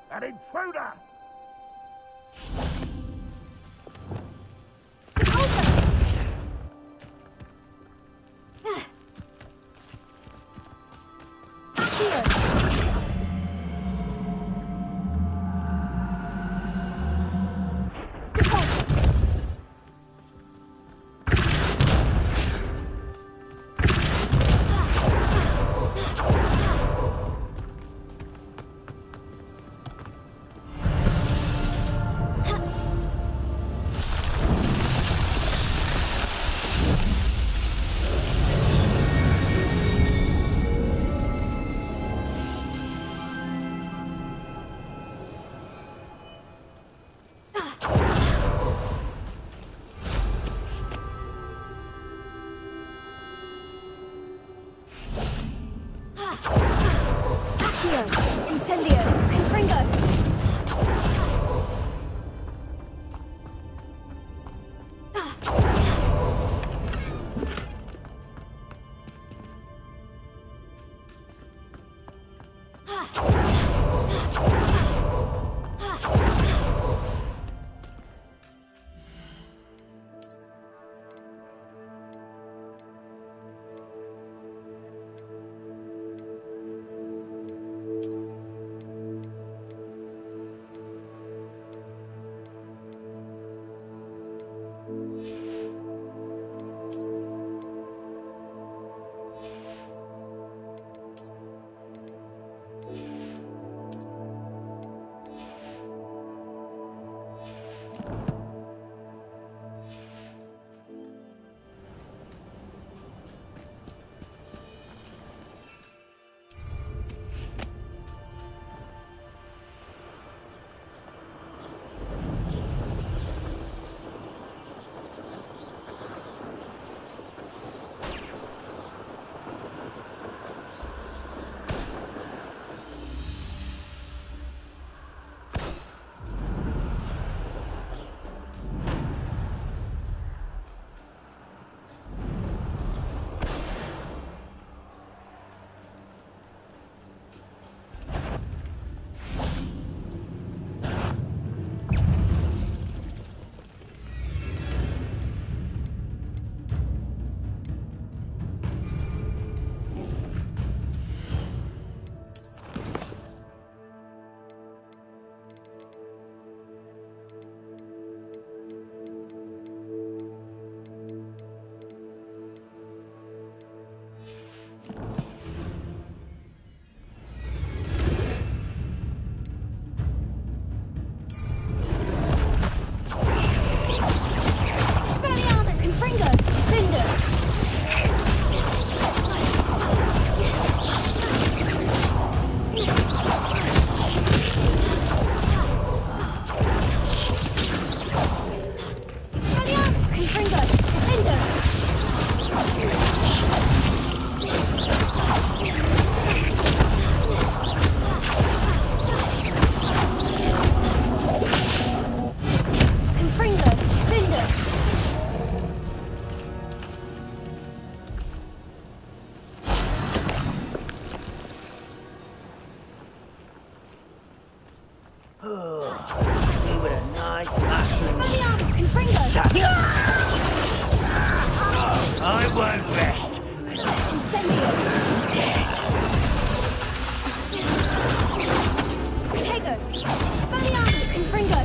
An intruder! Incendio! Confringo! I won't rest. Protego! Valiant! Confringo!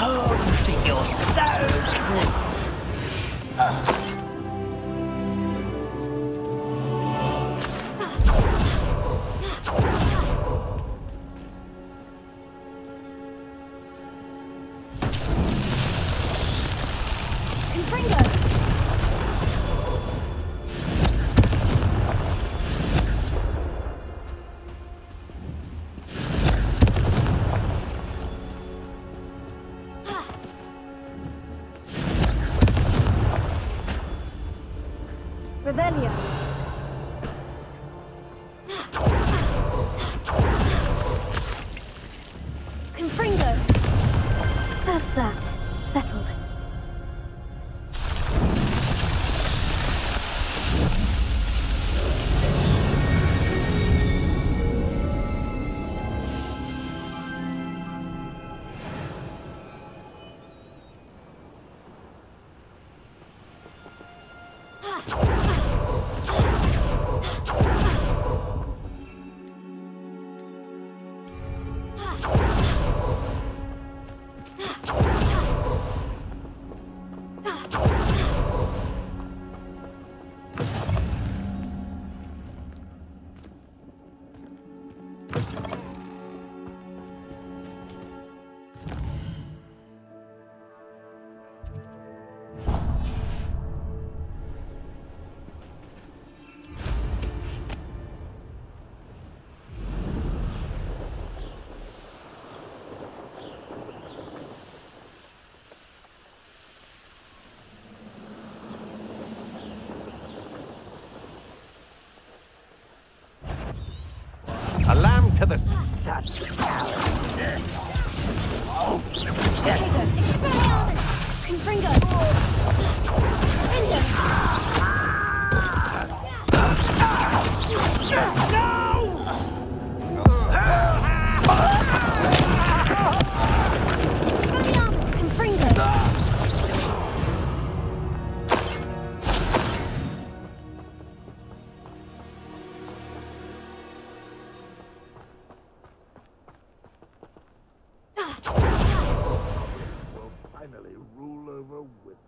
Oh, you think you're so cool. Revelio. Confringo. That's that. Settled. feathers. Finally rule over wizards.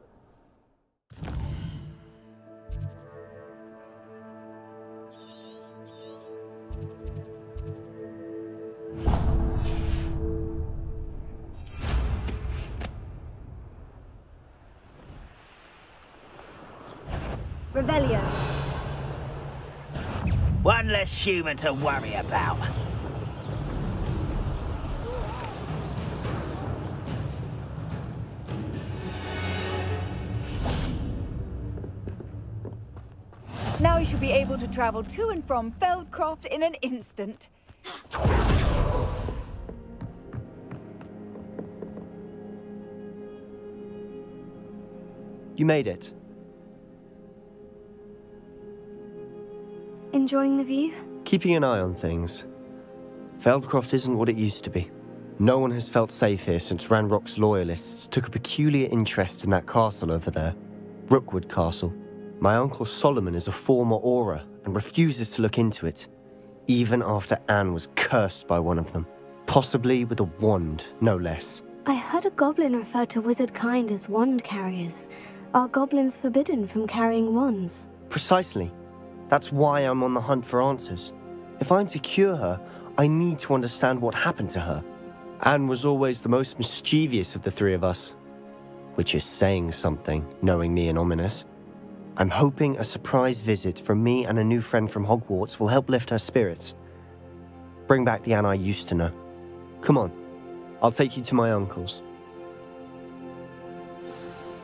Revelio. One less human to worry about. Now you should be able to travel to and from Feldcroft in an instant. You made it. Enjoying the view? Keeping an eye on things. Feldcroft isn't what it used to be. No one has felt safe here since Ranrock's loyalists took a peculiar interest in that castle over there. Rookwood Castle. My uncle Solomon is a former Auror and refuses to look into it, even after Anne was cursed by one of them. Possibly with a wand, no less. I heard a goblin refer to wizard kind as wand carriers. Are goblins forbidden from carrying wands? Precisely. That's why I'm on the hunt for answers. If I'm to cure her, I need to understand what happened to her. Anne was always the most mischievous of the three of us. Which is saying something, knowing me and Ominous. I'm hoping a surprise visit from me and a new friend from Hogwarts will help lift her spirits. Bring back the Anne I used to know. Come on, I'll take you to my uncle's.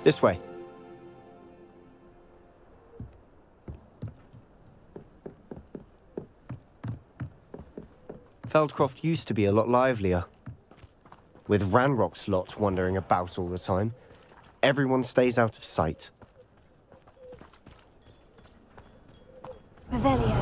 This way. Feldcroft used to be a lot livelier. With Ranrock's lot wandering about all the time, everyone stays out of sight. Revelio.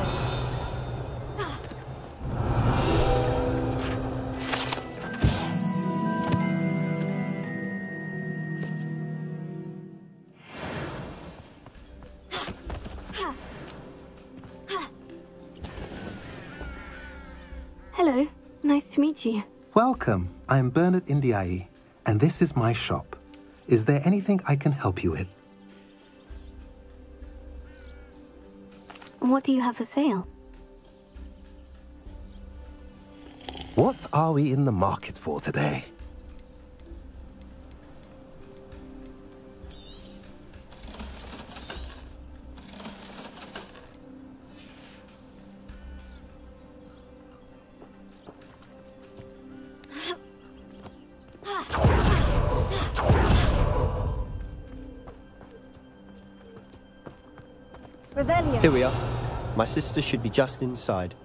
Hello, nice to meet you. Welcome. I'm Bernard Indiai, and this is my shop. Is there anything I can help you with? What do you have for sale? What are we in the market for today? Revelio. Here we are. My sister should be just inside.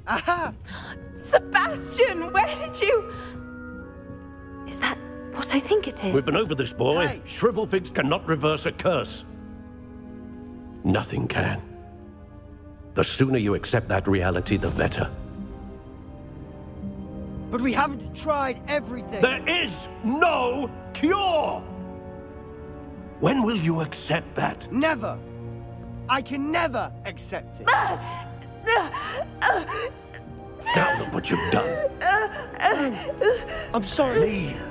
Aha! Sebastian, where did you... Is that what I think it is? We've been over this, boy. Hey. Shrivelfigs cannot reverse a curse. Nothing can. The sooner you accept that reality, the better. But we haven't tried everything. There is no cure! When will you accept that? Never. I can never accept it. Now look what you've done. I'm sorry. Leave.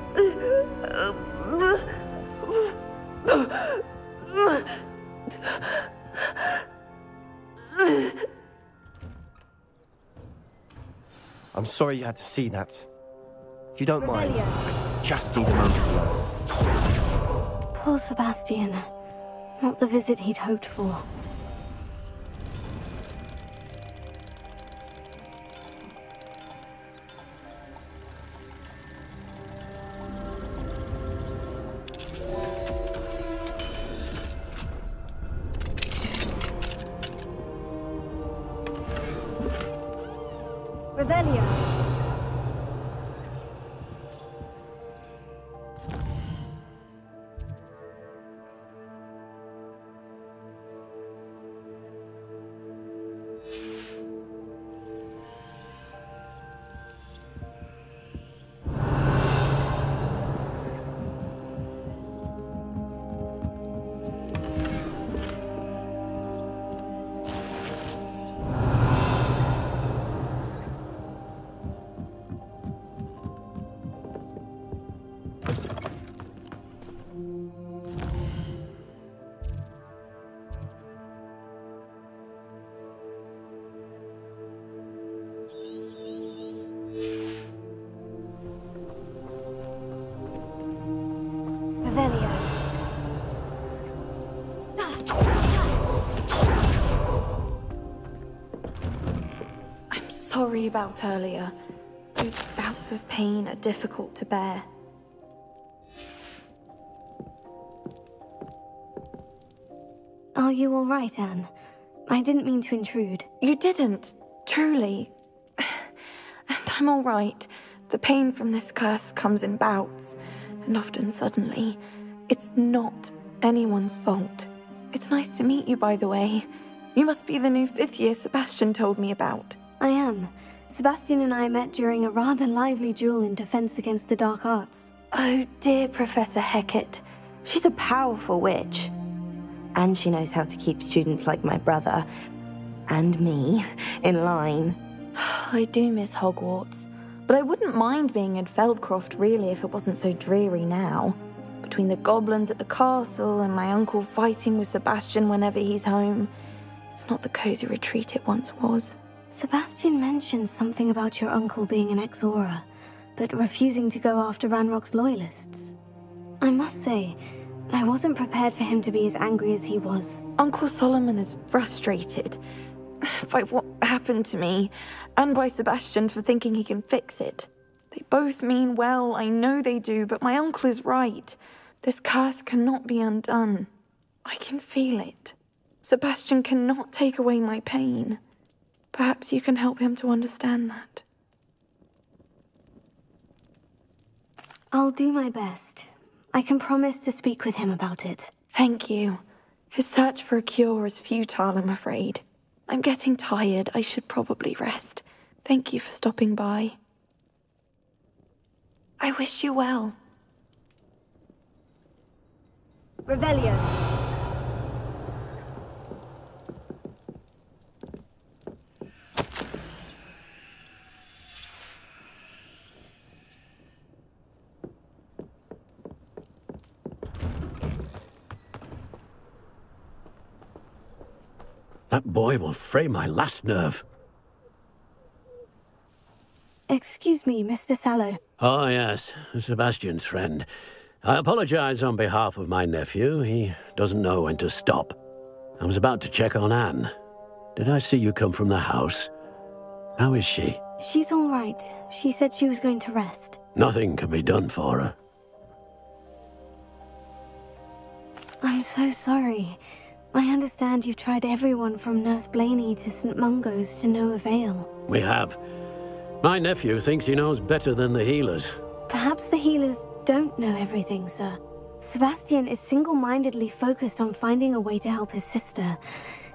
I'm sorry you had to see that. If you don't mind, I just need a moment alone. Poor Sebastian. Not the visit he'd hoped for. Revelio. I'm sorry about earlier. Those bouts of pain are difficult to bear. Are you all right, Anne? I didn't mean to intrude. You didn't, truly. And I'm all right. The pain from this curse comes in bouts, and often suddenly. It's not anyone's fault. It's nice to meet you, by the way. You must be the new 5th year Sebastian told me about. I am. Sebastian and I met during a rather lively duel in defense against the dark arts. Oh, dear Professor Hecat. She's a powerful witch. And she knows how to keep students like my brother, and me, in line. I do miss Hogwarts, but I wouldn't mind being in Feldcroft, really, if it wasn't so dreary now. Between the goblins at the castle and my uncle fighting with Sebastian whenever he's home, it's not the cozy retreat it once was. Sebastian mentioned something about your uncle being an ex-Auror, but refusing to go after Ranrock's loyalists. I must say, I wasn't prepared for him to be as angry as he was. Uncle Solomon is frustrated by what happened to me, and by Sebastian for thinking he can fix it. They both mean well, I know they do, but my uncle is right. This curse cannot be undone. I can feel it. Sebastian cannot take away my pain. Perhaps you can help him to understand that. I'll do my best. I can promise to speak with him about it. Thank you. His search for a cure is futile, I'm afraid. I'm getting tired. I should probably rest. Thank you for stopping by. I wish you well. Revelio. That boy will fray my last nerve. Excuse me, Mr. Sallow. Oh, yes, Sebastian's friend. I apologize on behalf of my nephew. He doesn't know when to stop. I was about to check on Anne. Did I see you come from the house? How is she? She's all right. She said she was going to rest. Nothing can be done for her. I'm so sorry. I understand you've tried everyone from Nurse Blaney to St. Mungo's to no avail. We have. My nephew thinks he knows better than the healers. Perhaps the healers don't know everything, sir. Sebastian is single-mindedly focused on finding a way to help his sister.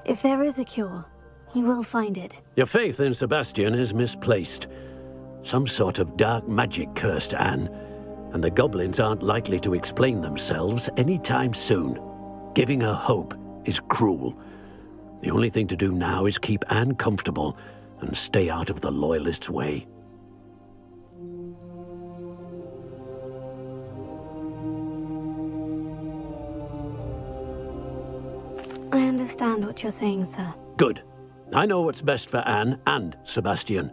If there is a cure, he will find it. Your faith in Sebastian is misplaced. Some sort of dark magic cursed Anne, and the goblins aren't likely to explain themselves anytime soon. Giving her hope is cruel. The only thing to do now is keep Anne comfortable and stay out of the Loyalists' way. I understand what you're saying, sir. Good. I know what's best for Anne and Sebastian.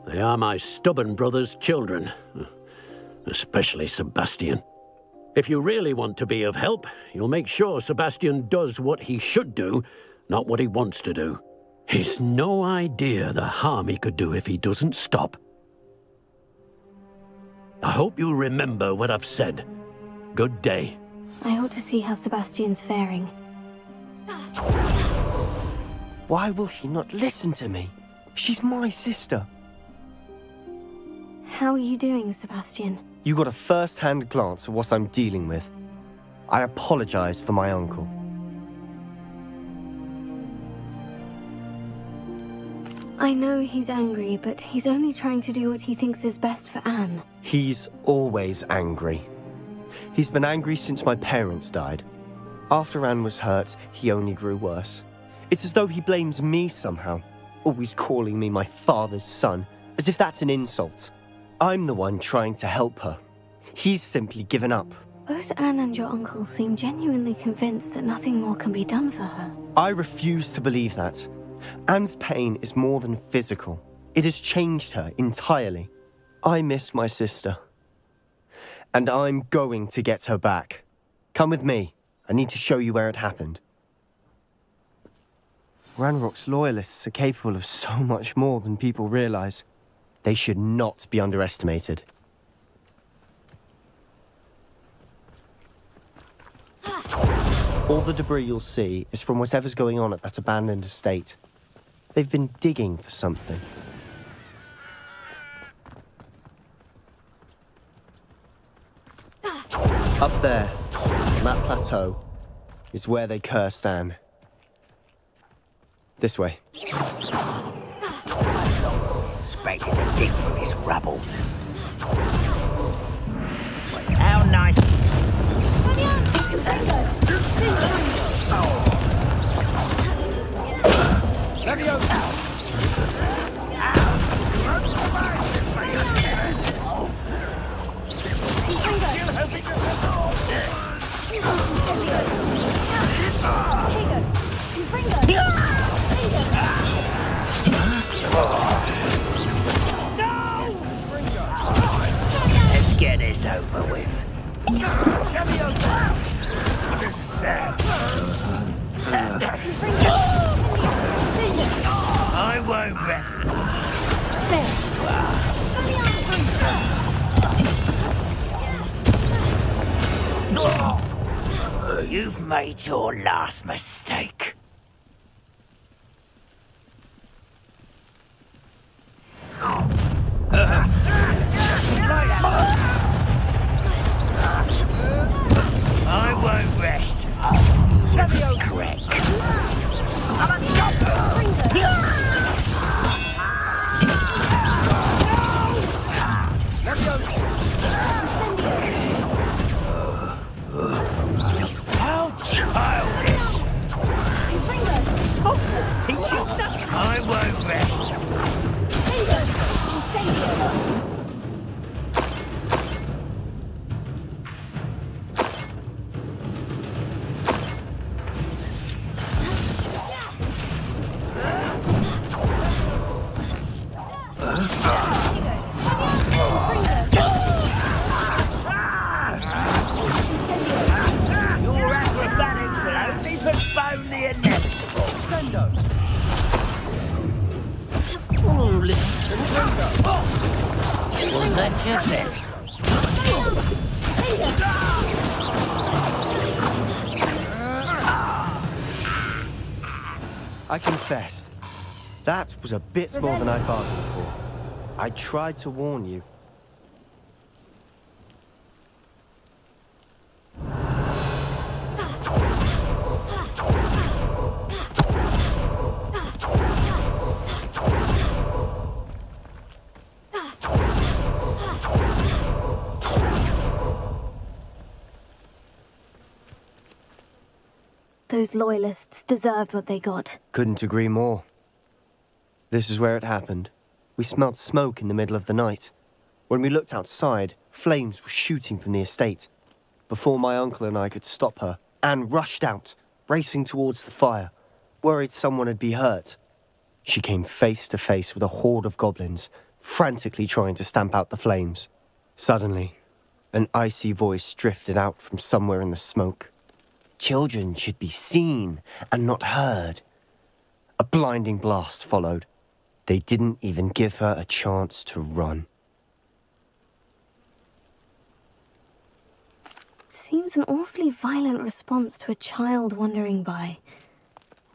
They are my stubborn brother's children. Especially Sebastian. If you really want to be of help, you'll make sure Sebastian does what he should do, not what he wants to do. He's no idea the harm he could do if he doesn't stop. I hope you remember what I've said. Good day. I ought to see how Sebastian's faring. Why will he not listen to me? She's my sister. How are you doing, Sebastian? You got a first-hand glance at what I'm dealing with. I apologize for my uncle. I know he's angry, but he's only trying to do what he thinks is best for Anne. He's always angry. He's been angry since my parents died. After Anne was hurt, he only grew worse. It's as though he blames me somehow, always calling me my father's son, as if that's an insult. I'm the one trying to help her. He's simply given up. Both Anne and your uncle seem genuinely convinced that nothing more can be done for her. I refuse to believe that. Anne's pain is more than physical. It has changed her entirely. I miss my sister. And I'm going to get her back. Come with me. I need to show you where it happened. Ranrock's loyalists are capable of so much more than people realize. They should not be underestimated. All the debris you'll see is from whatever's going on at that abandoned estate. They've been digging for something. Up there, on that plateau, is where they cursed Anne. This way. Expected to dig through this rubble. But how nice. Let's get this over with. This is sad. I won't You've made your last mistake. I won't rest. Correct. How childish! I won't rest. Your acrobatics will only postpone the inevitable. Sendo. Oh, listen. Was that your best? I confess, that was a bit more than I bargained for. I tried to warn you. Those loyalists deserved what they got. Couldn't agree more. This is where it happened. We smelled smoke in the middle of the night. When we looked outside, flames were shooting from the estate. Before my uncle and I could stop her, Anne rushed out, racing towards the fire, worried someone had been hurt. She came face to face with a horde of goblins, frantically trying to stamp out the flames. Suddenly, an icy voice drifted out from somewhere in the smoke. Children should be seen and not heard. A blinding blast followed. They didn't even give her a chance to run. Seems an awfully violent response to a child wandering by.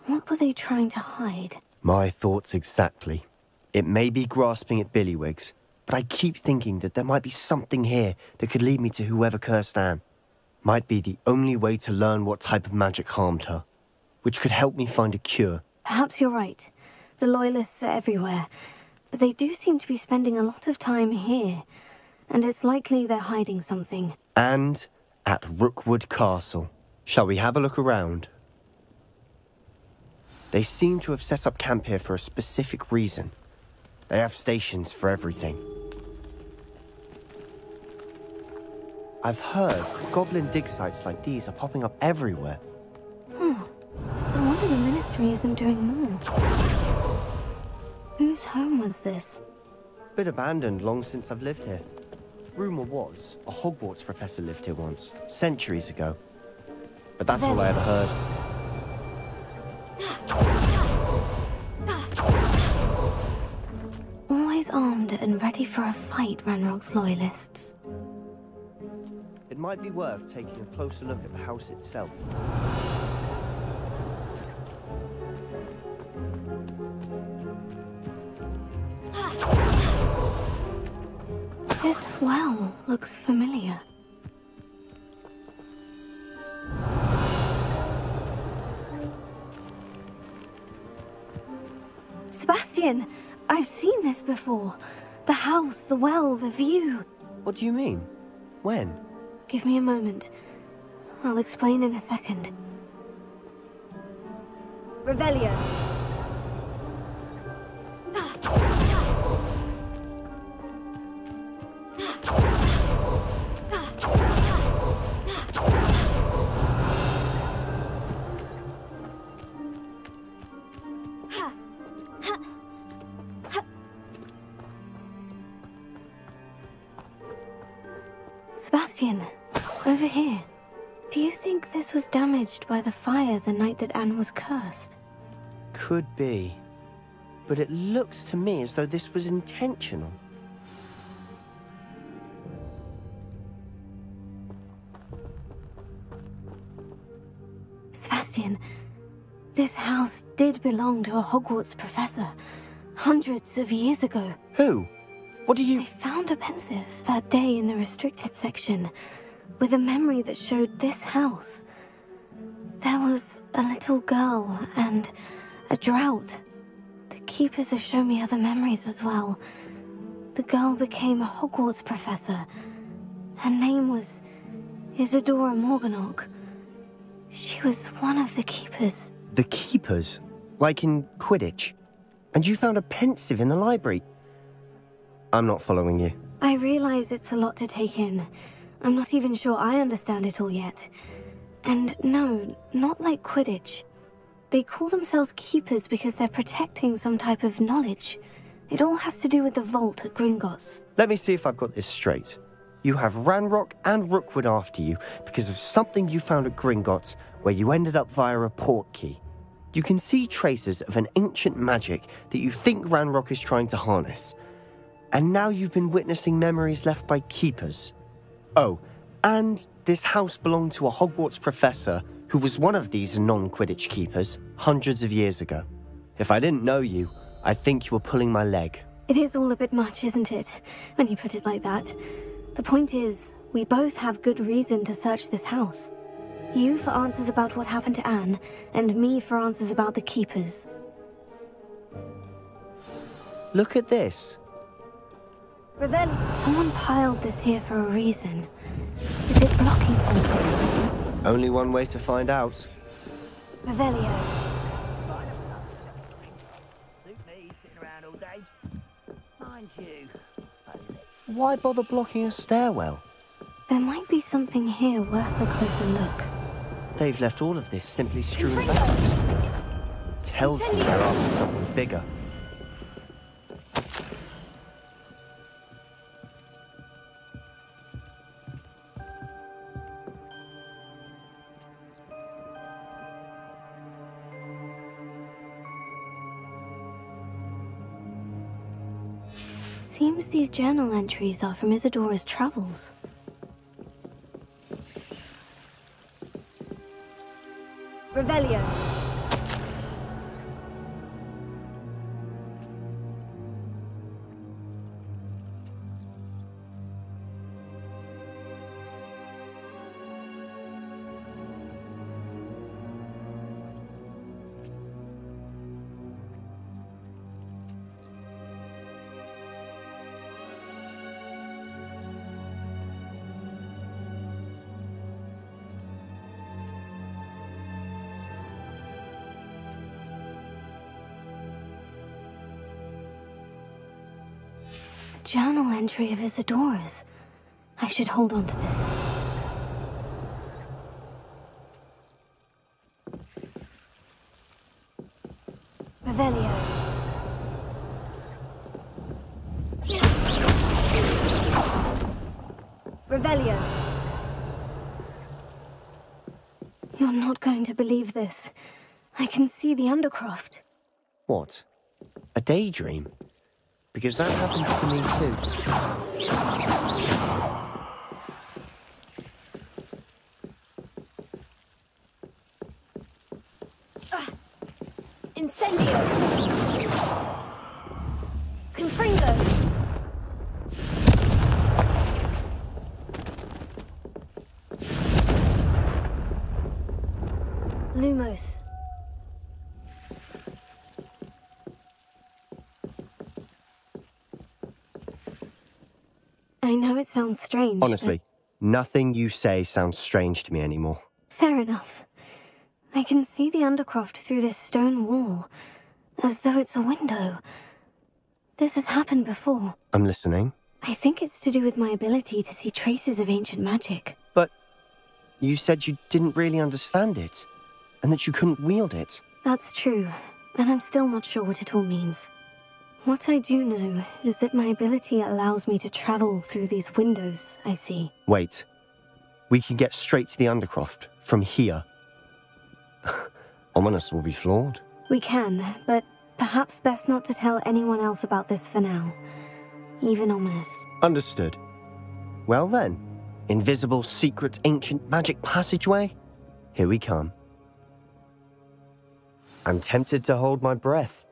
What were they trying to hide? My thoughts exactly. It may be grasping at billywhigs, but I keep thinking that there might be something here that could lead me to whoever cursed Anne. Might be the only way to learn what type of magic harmed her, which could help me find a cure. Perhaps you're right. The Loyalists are everywhere, but they do seem to be spending a lot of time here, and it's likely they're hiding something. And at Rookwood Castle. Shall we have a look around? They seem to have set up camp here for a specific reason. They have stations for everything. I've heard goblin dig sites like these are popping up everywhere. It's a wonder the Ministry isn't doing more. Whose home was this? Been abandoned long since I've lived here. Rumour was a Hogwarts professor lived here once, centuries ago. But that's all I ever heard. Always armed and ready for a fight, Ranrock's Loyalists. It might be worth taking a closer look at the house itself. This well looks familiar. Sebastian! I've seen this before. The house, the well, the view. What do you mean? When? Give me a moment. I'll explain in a second. Revelio. Sebastian, over here. Do you think this was damaged by the fire the night that Anne was cursed? Could be. But it looks to me as though this was intentional. Sebastian, this house did belong to a Hogwarts professor, hundreds of years ago. Who? What do you... I found a pensive that day in the restricted section, with a memory that showed this house. There was a little girl and a drought. The keepers have shown me other memories as well. The girl became a Hogwarts professor. Her name was Isadora Morganach. She was one of the keepers. The keepers? Like in Quidditch? And you found a pensive in the library? I'm not following you. I realize it's a lot to take in. I'm not even sure I understand it all yet. And no, not like Quidditch. They call themselves keepers because they're protecting some type of knowledge. It all has to do with the vault at Gringotts. Let me see if I've got this straight. You have Ranrock and Rookwood after you because of something you found at Gringotts where you ended up via a portkey. You can see traces of an ancient magic that you think Ranrock is trying to harness. And now you've been witnessing memories left by keepers. Oh, and this house belonged to a Hogwarts professor who was one of these non-Quidditch keepers hundreds of years ago. If I didn't know you, I'd think you were pulling my leg. It is all a bit much, isn't it, when you put it like that? The point is, we both have good reason to search this house. You for answers about what happened to Anne, and me for answers about the keepers. Look at this. Someone piled this here for a reason. Is it blocking something? Only one way to find out. Revelio. Suit me, sitting around all day. Mind you. Why bother blocking a stairwell? There might be something here worth a closer look. They've left all of this simply strewn about. Tells me they're after something bigger. Seems these journal entries are from Isadora's travels. Revelio. Journal entry of Isadora's. I should hold on to this. Revelio. Revelio. You're not going to believe this. I can see the Undercroft. What? A daydream? Because that happens to me too. Incendio! Confringo! Lumos. I know it sounds strange. Honestly, nothing you say sounds strange to me anymore. Fair enough. I can see the Undercroft through this stone wall, as though it's a window. This has happened before. I'm listening. I think it's to do with my ability to see traces of ancient magic. But you said you didn't really understand it, and that you couldn't wield it. That's true, and I'm still not sure what it all means. What I do know is that my ability allows me to travel through these windows I see. Wait. We can get straight to the Undercroft from here. Ominous will be floored. We can, but perhaps best not to tell anyone else about this for now. Even Ominous. Understood. Well then, invisible, secret, ancient magic passageway? Here we come. I'm tempted to hold my breath.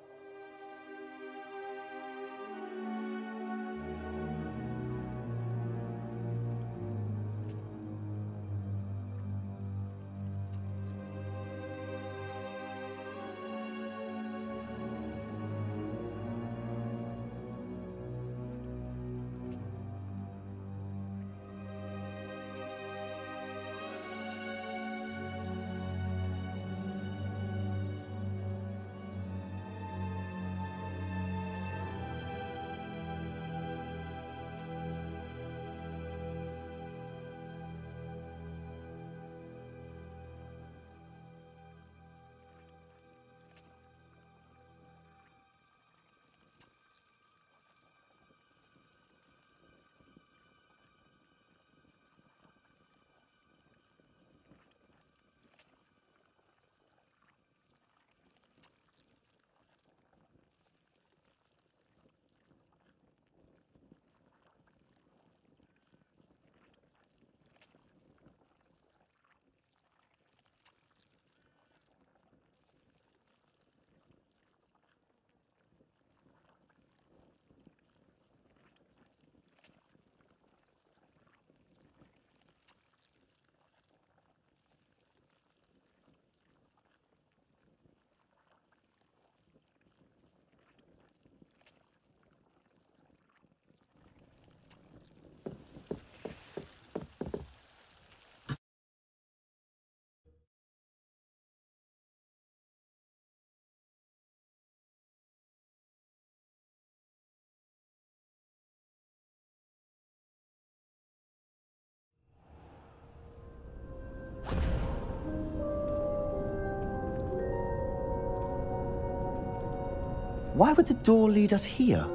Why would the door lead us here?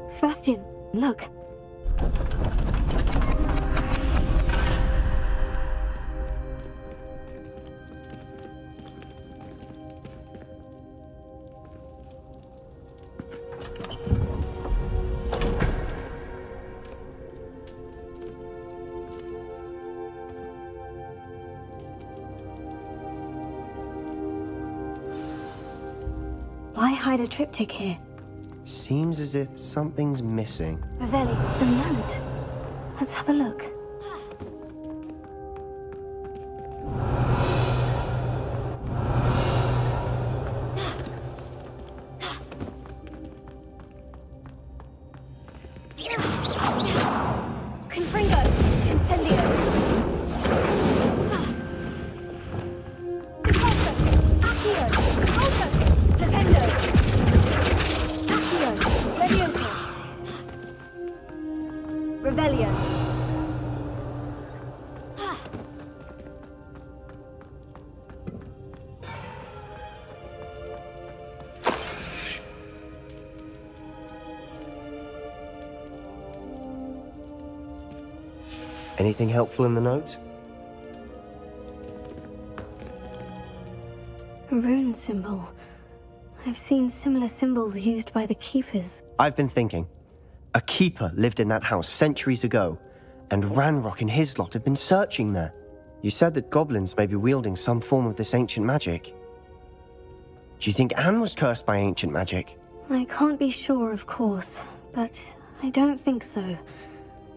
Sebastian, look. Why hide a triptych here? Seems as if something's missing. Ravelli, a note. Let's have a look. Confringo! Incendio! Accio! Alto! Flipendo! Accio! Leviosa! Revelio! Anything helpful in the note? A rune symbol. I've seen similar symbols used by the Keepers. I've been thinking. A keeper lived in that house centuries ago, and Ranrock and his lot have been searching there. You said that goblins may be wielding some form of this ancient magic. Do you think Anne was cursed by ancient magic? I can't be sure, of course, but I don't think so.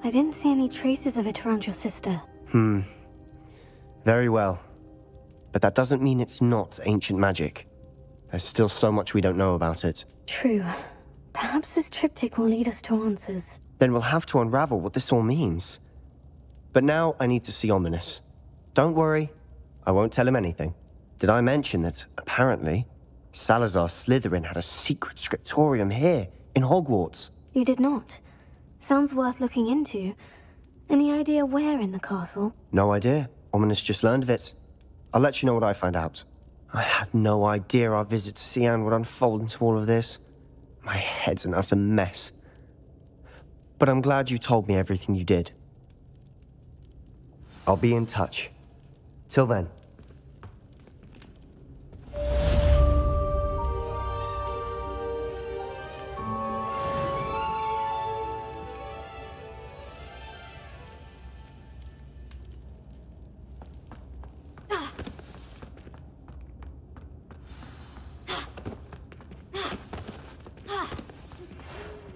I didn't see any traces of it around your sister. Very well. But that doesn't mean it's not ancient magic. There's still so much we don't know about it. True. Perhaps this triptych will lead us to answers. Then we'll have to unravel what this all means. But now I need to see Ominous. Don't worry, I won't tell him anything. Did I mention that, apparently, Salazar Slytherin had a secret scriptorium here, in Hogwarts? You did not. Sounds worth looking into. Any idea where in the castle? No idea. Ominous just learned of it. I'll let you know what I find out. I had no idea our visit to Cian would unfold into all of this. My head's an utter mess. But I'm glad you told me everything you did. I'll be in touch. Till then.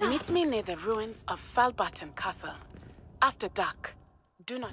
Meet me near the ruins of Falbaton Castle. After dark. Do not...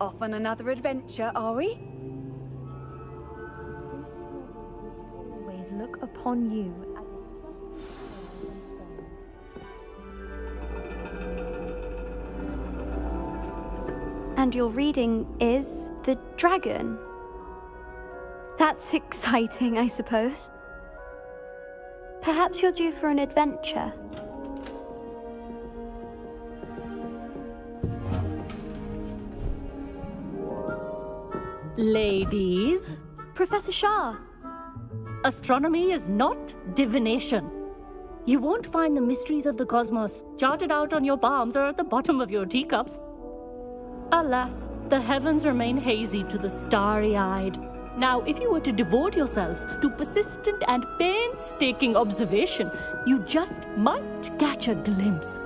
Off on another adventure, are we? Always look upon you. And your reading is The Dragon. That's exciting, I suppose. Perhaps you're due for an adventure. Ladies. Professor Shah. Astronomy is not divination. You won't find the mysteries of the cosmos charted out on your palms or at the bottom of your teacups. Alas, the heavens remain hazy to the starry-eyed. Now, if you were to devote yourselves to persistent and painstaking observation, you just might catch a glimpse.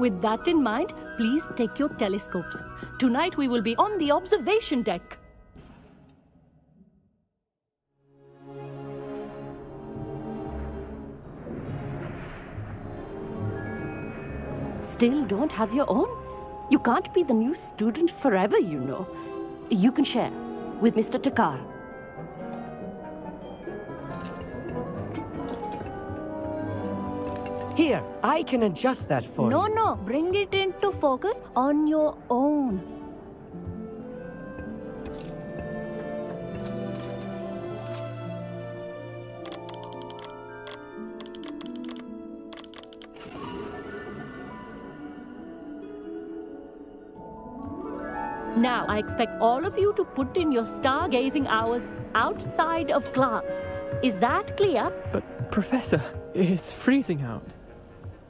With that in mind, please take your telescopes. Tonight we will be on the observation deck. Still don't have your own? You can't be the new student forever, you know. You can share with Mr. Takar. Here, I can adjust that for you. No, bring it into focus on your own. Now, I expect all of you to put in your stargazing hours outside of class. Is that clear? But, Professor, it's freezing out.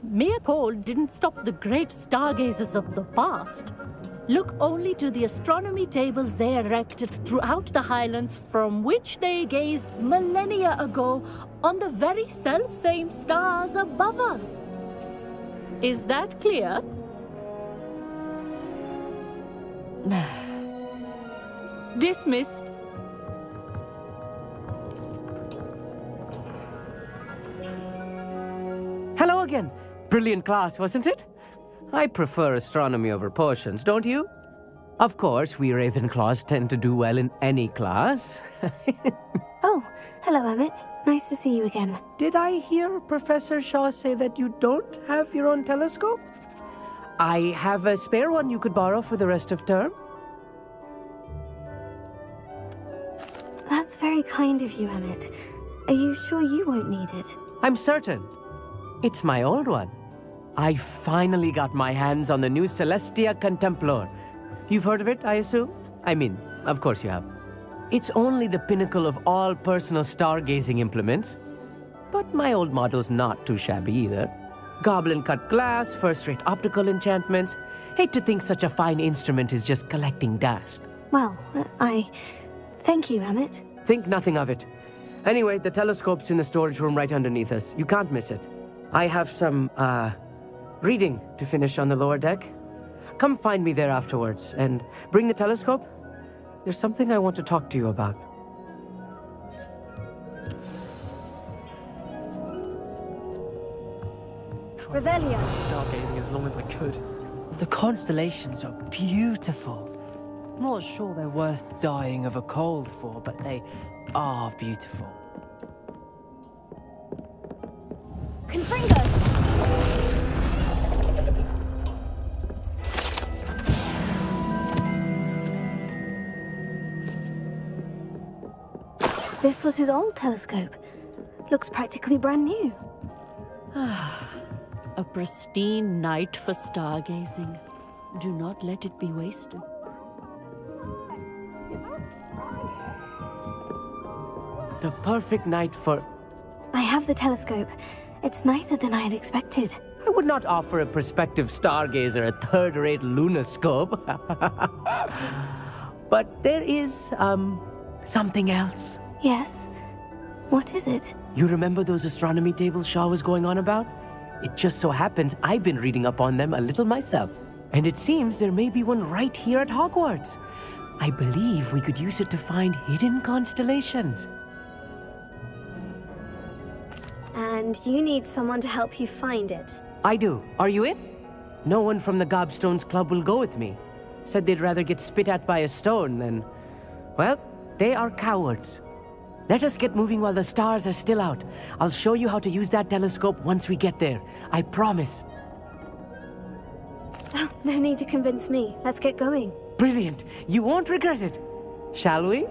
Mere cold didn't stop the great stargazers of the past. look only to the astronomy tables they erected throughout the Highlands, from which they gazed millennia ago on the very self-same stars above us. Is that clear? Dismissed. Hello again. Brilliant class, wasn't it? I prefer astronomy over potions, don't you? Of course, we Ravenclaws tend to do well in any class. Oh, hello, Emmett. Nice to see you again. Did I hear Professor Shaw say that you don't have your own telescope? I have a spare one you could borrow for the rest of term. That's very kind of you, Emmett. Are you sure you won't need it? I'm certain. It's my old one. I finally got my hands on the new Celestia Contemplar. You've heard of it, I assume? I mean, of course you have. It's only the pinnacle of all personal stargazing implements. But my old model's not too shabby either. Goblin-cut glass, first-rate optical enchantments. Hate to think such a fine instrument is just collecting dust. Well, thank you, Emmett. Think nothing of it. Anyway, the telescope's in the storage room right underneath us. You can't miss it. I have some, reading to finish on the lower deck. Come find me there afterwards, and bring the telescope. There's something I want to talk to you about. Revelio. Stargazing as long as I could. The constellations are beautiful. Not sure they're worth dying of a cold for, but they are beautiful. Confringo! This was his old telescope. Looks practically brand new. A pristine night for stargazing. Do not let it be wasted. The perfect night for... I have the telescope. It's nicer than I had expected. I would not offer a prospective stargazer a third-rate lunoscope. But there is, something else. Yes? What is it? You remember those astronomy tables Shaw was going on about? It just so happens I've been reading up on them a little myself. And it seems there may be one right here at Hogwarts. I believe we could use it to find hidden constellations. And you need someone to help you find it. I do. Are you in? No one from the Gobstones Club will go with me. Said they'd rather get spit at by a stone than... Well, they are cowards. Let us get moving while the stars are still out. I'll show you how to use that telescope once we get there. I promise. Oh, no need to convince me. Let's get going. Brilliant. You won't regret it. Shall we?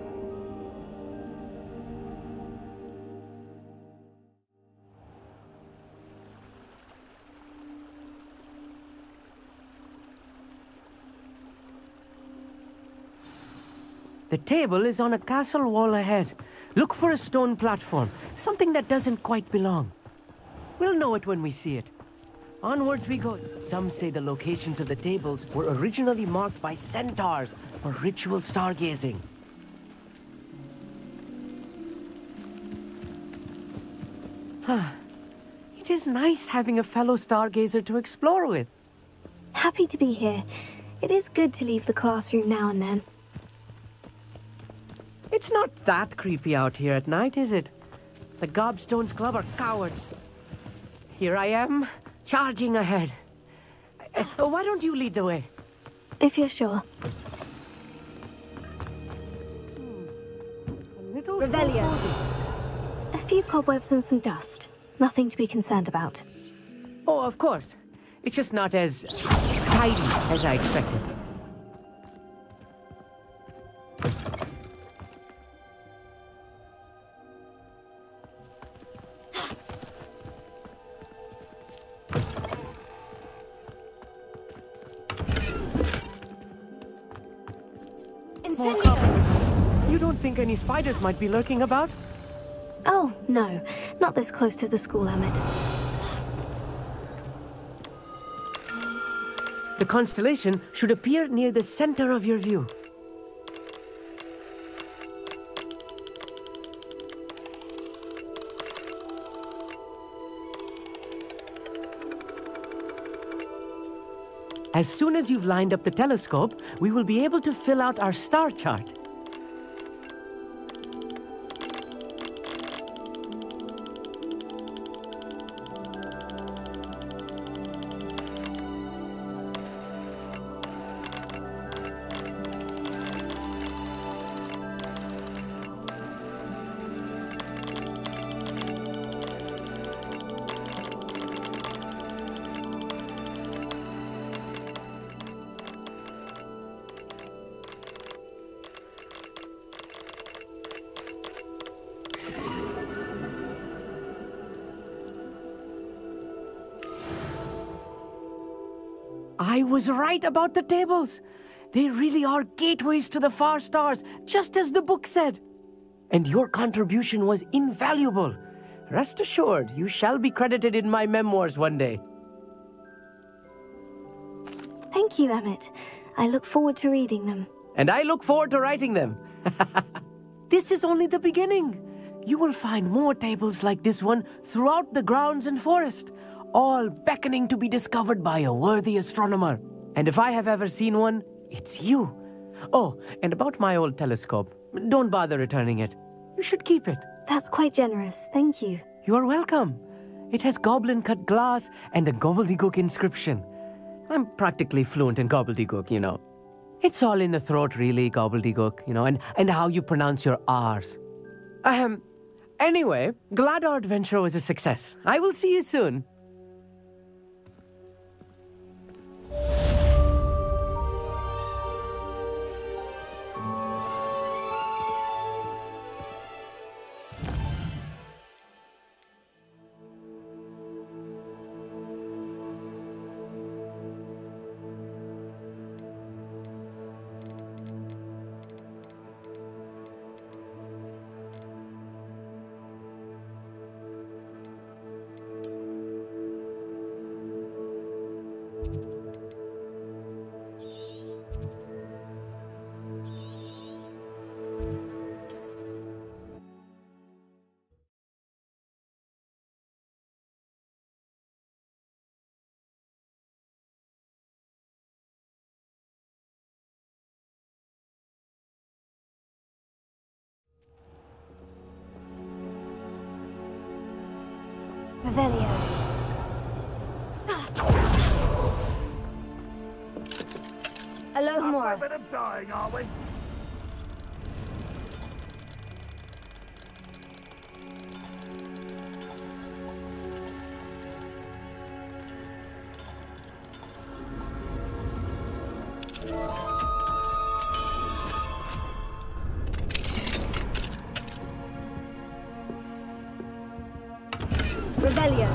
The table is on a castle wall ahead. Look for a stone platform, something that doesn't quite belong. We'll know it when we see it. Onwards we go. Some say the locations of the tables were originally marked by centaurs for ritual stargazing. It is nice having a fellow stargazer to explore with. Happy to be here. It is good to leave the classroom now and then. It's not that creepy out here at night, is it? The Gobstones Club are cowards. Here I am, charging ahead. Why don't you lead the way? If you're sure. Revelio. A few cobwebs and some dust. Nothing to be concerned about. Oh, of course. It's just not as tidy as I expected. More cobwebs. You don't think any spiders might be lurking about? Oh, no. Not this close to the school, Emmett. The constellation should appear near the center of your view. As soon as you've lined up the telescope, we will be able to fill out our star chart. I was right about the tables. They really are gateways to the far stars, just as the book said. And your contribution was invaluable. Rest assured, you shall be credited in my memoirs one day. Thank you, Emmett. I look forward to reading them. And I look forward to writing them. This is only the beginning. You will find more tables like this one throughout the grounds and forest, all beckoning to be discovered by a worthy astronomer. And if I have ever seen one, it's you. Oh, and about my old telescope, don't bother returning it. You should keep it. That's quite generous, thank you. You're welcome. It has goblin-cut glass and a gobbledygook inscription. I'm practically fluent in gobbledygook, you know. It's all in the throat, really, gobbledygook, you know, and how you pronounce your R's. Anyway, glad our adventure was a success. I will see you soon. Revelio. Alohomora. A bit of dying, are we? Rebellion.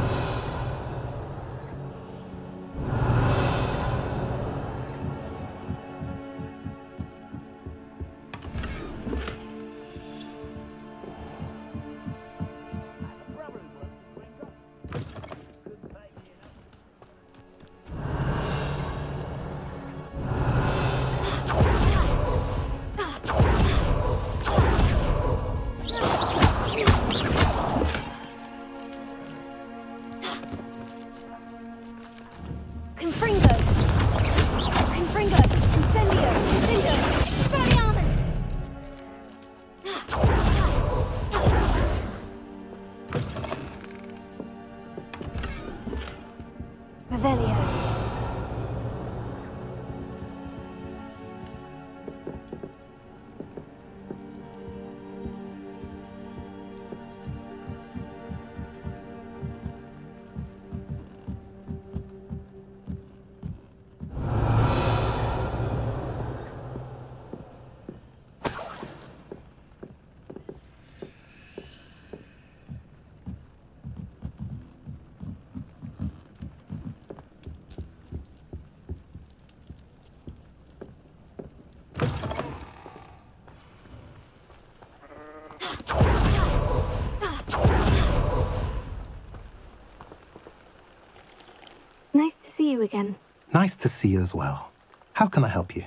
Nice to see you again. Nice to see you as well. How can I help you?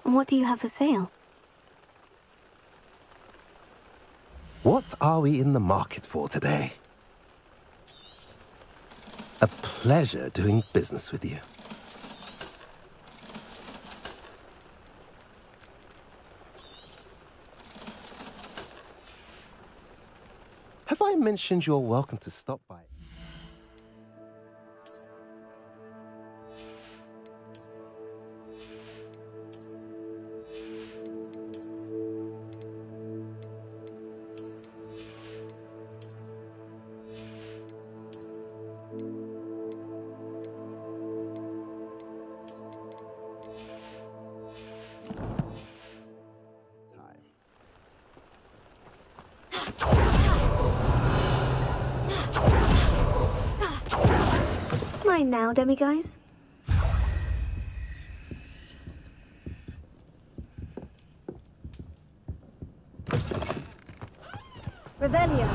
What do you have for sale? What are we in the market for today? A pleasure doing business with you. Have I mentioned you're welcome to stop by? Mine now, demiguise. Revelio.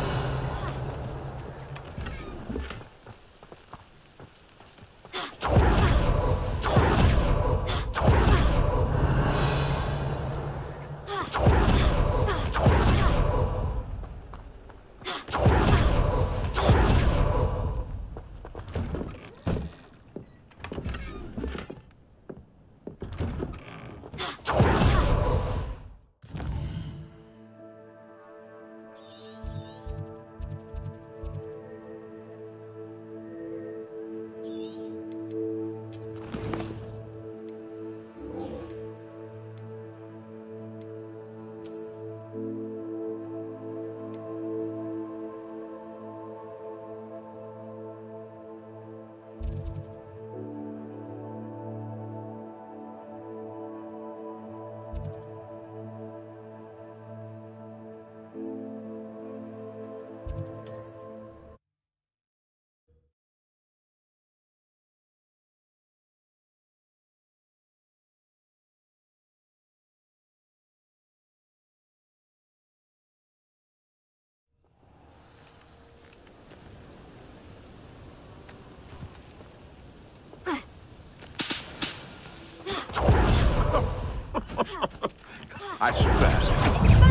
I swear.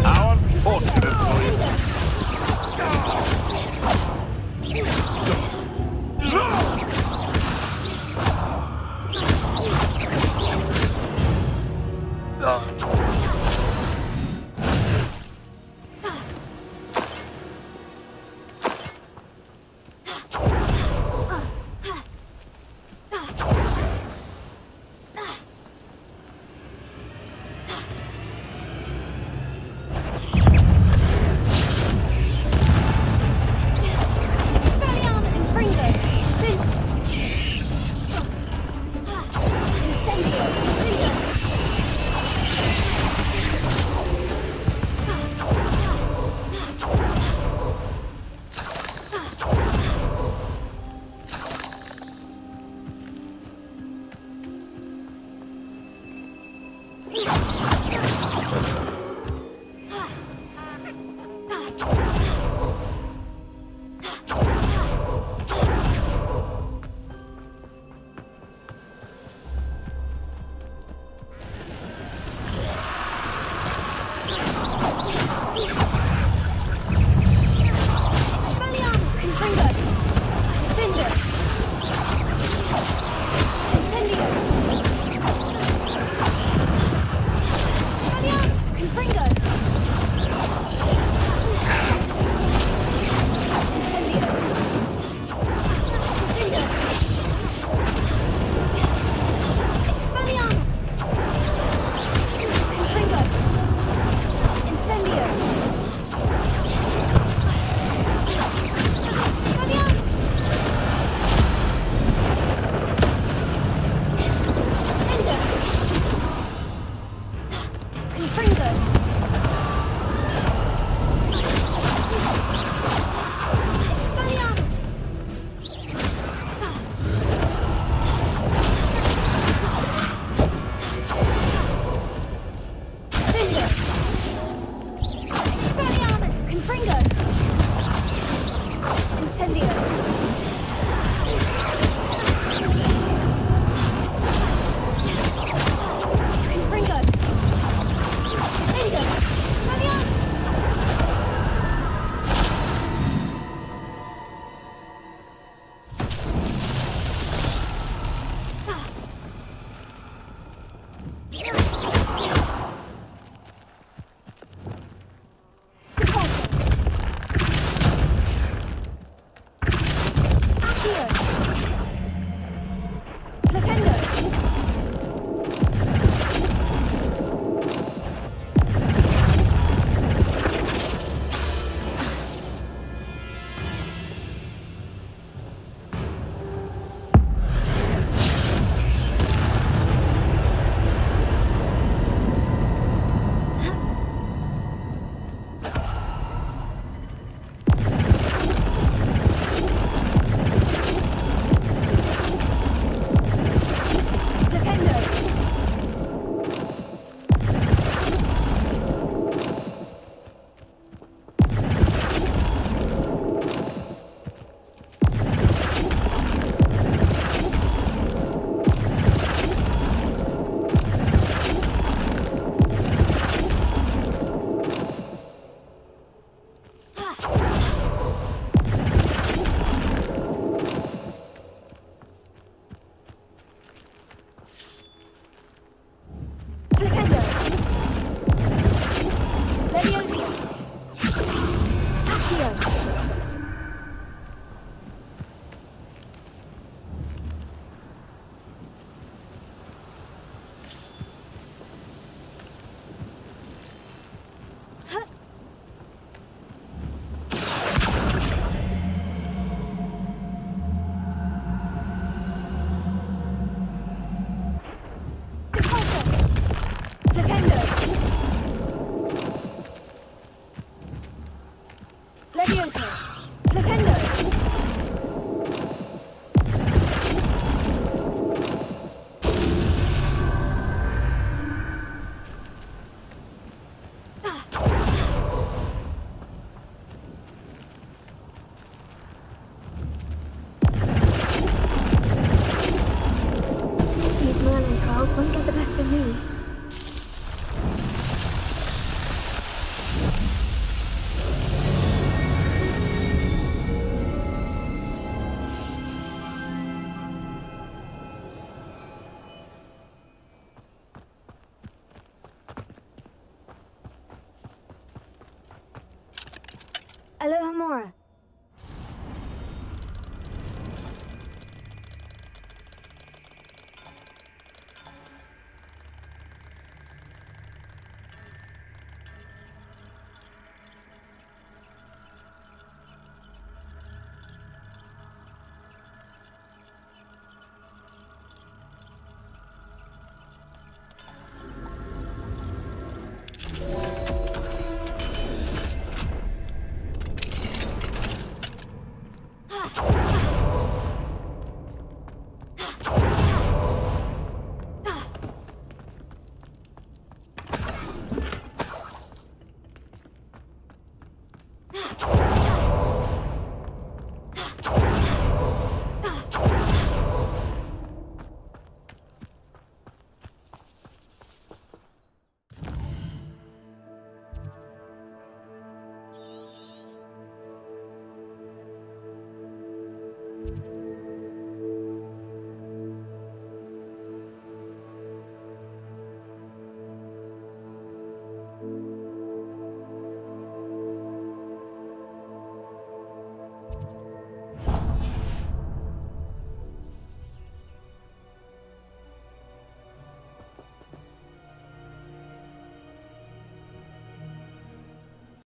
How unfortunate for you.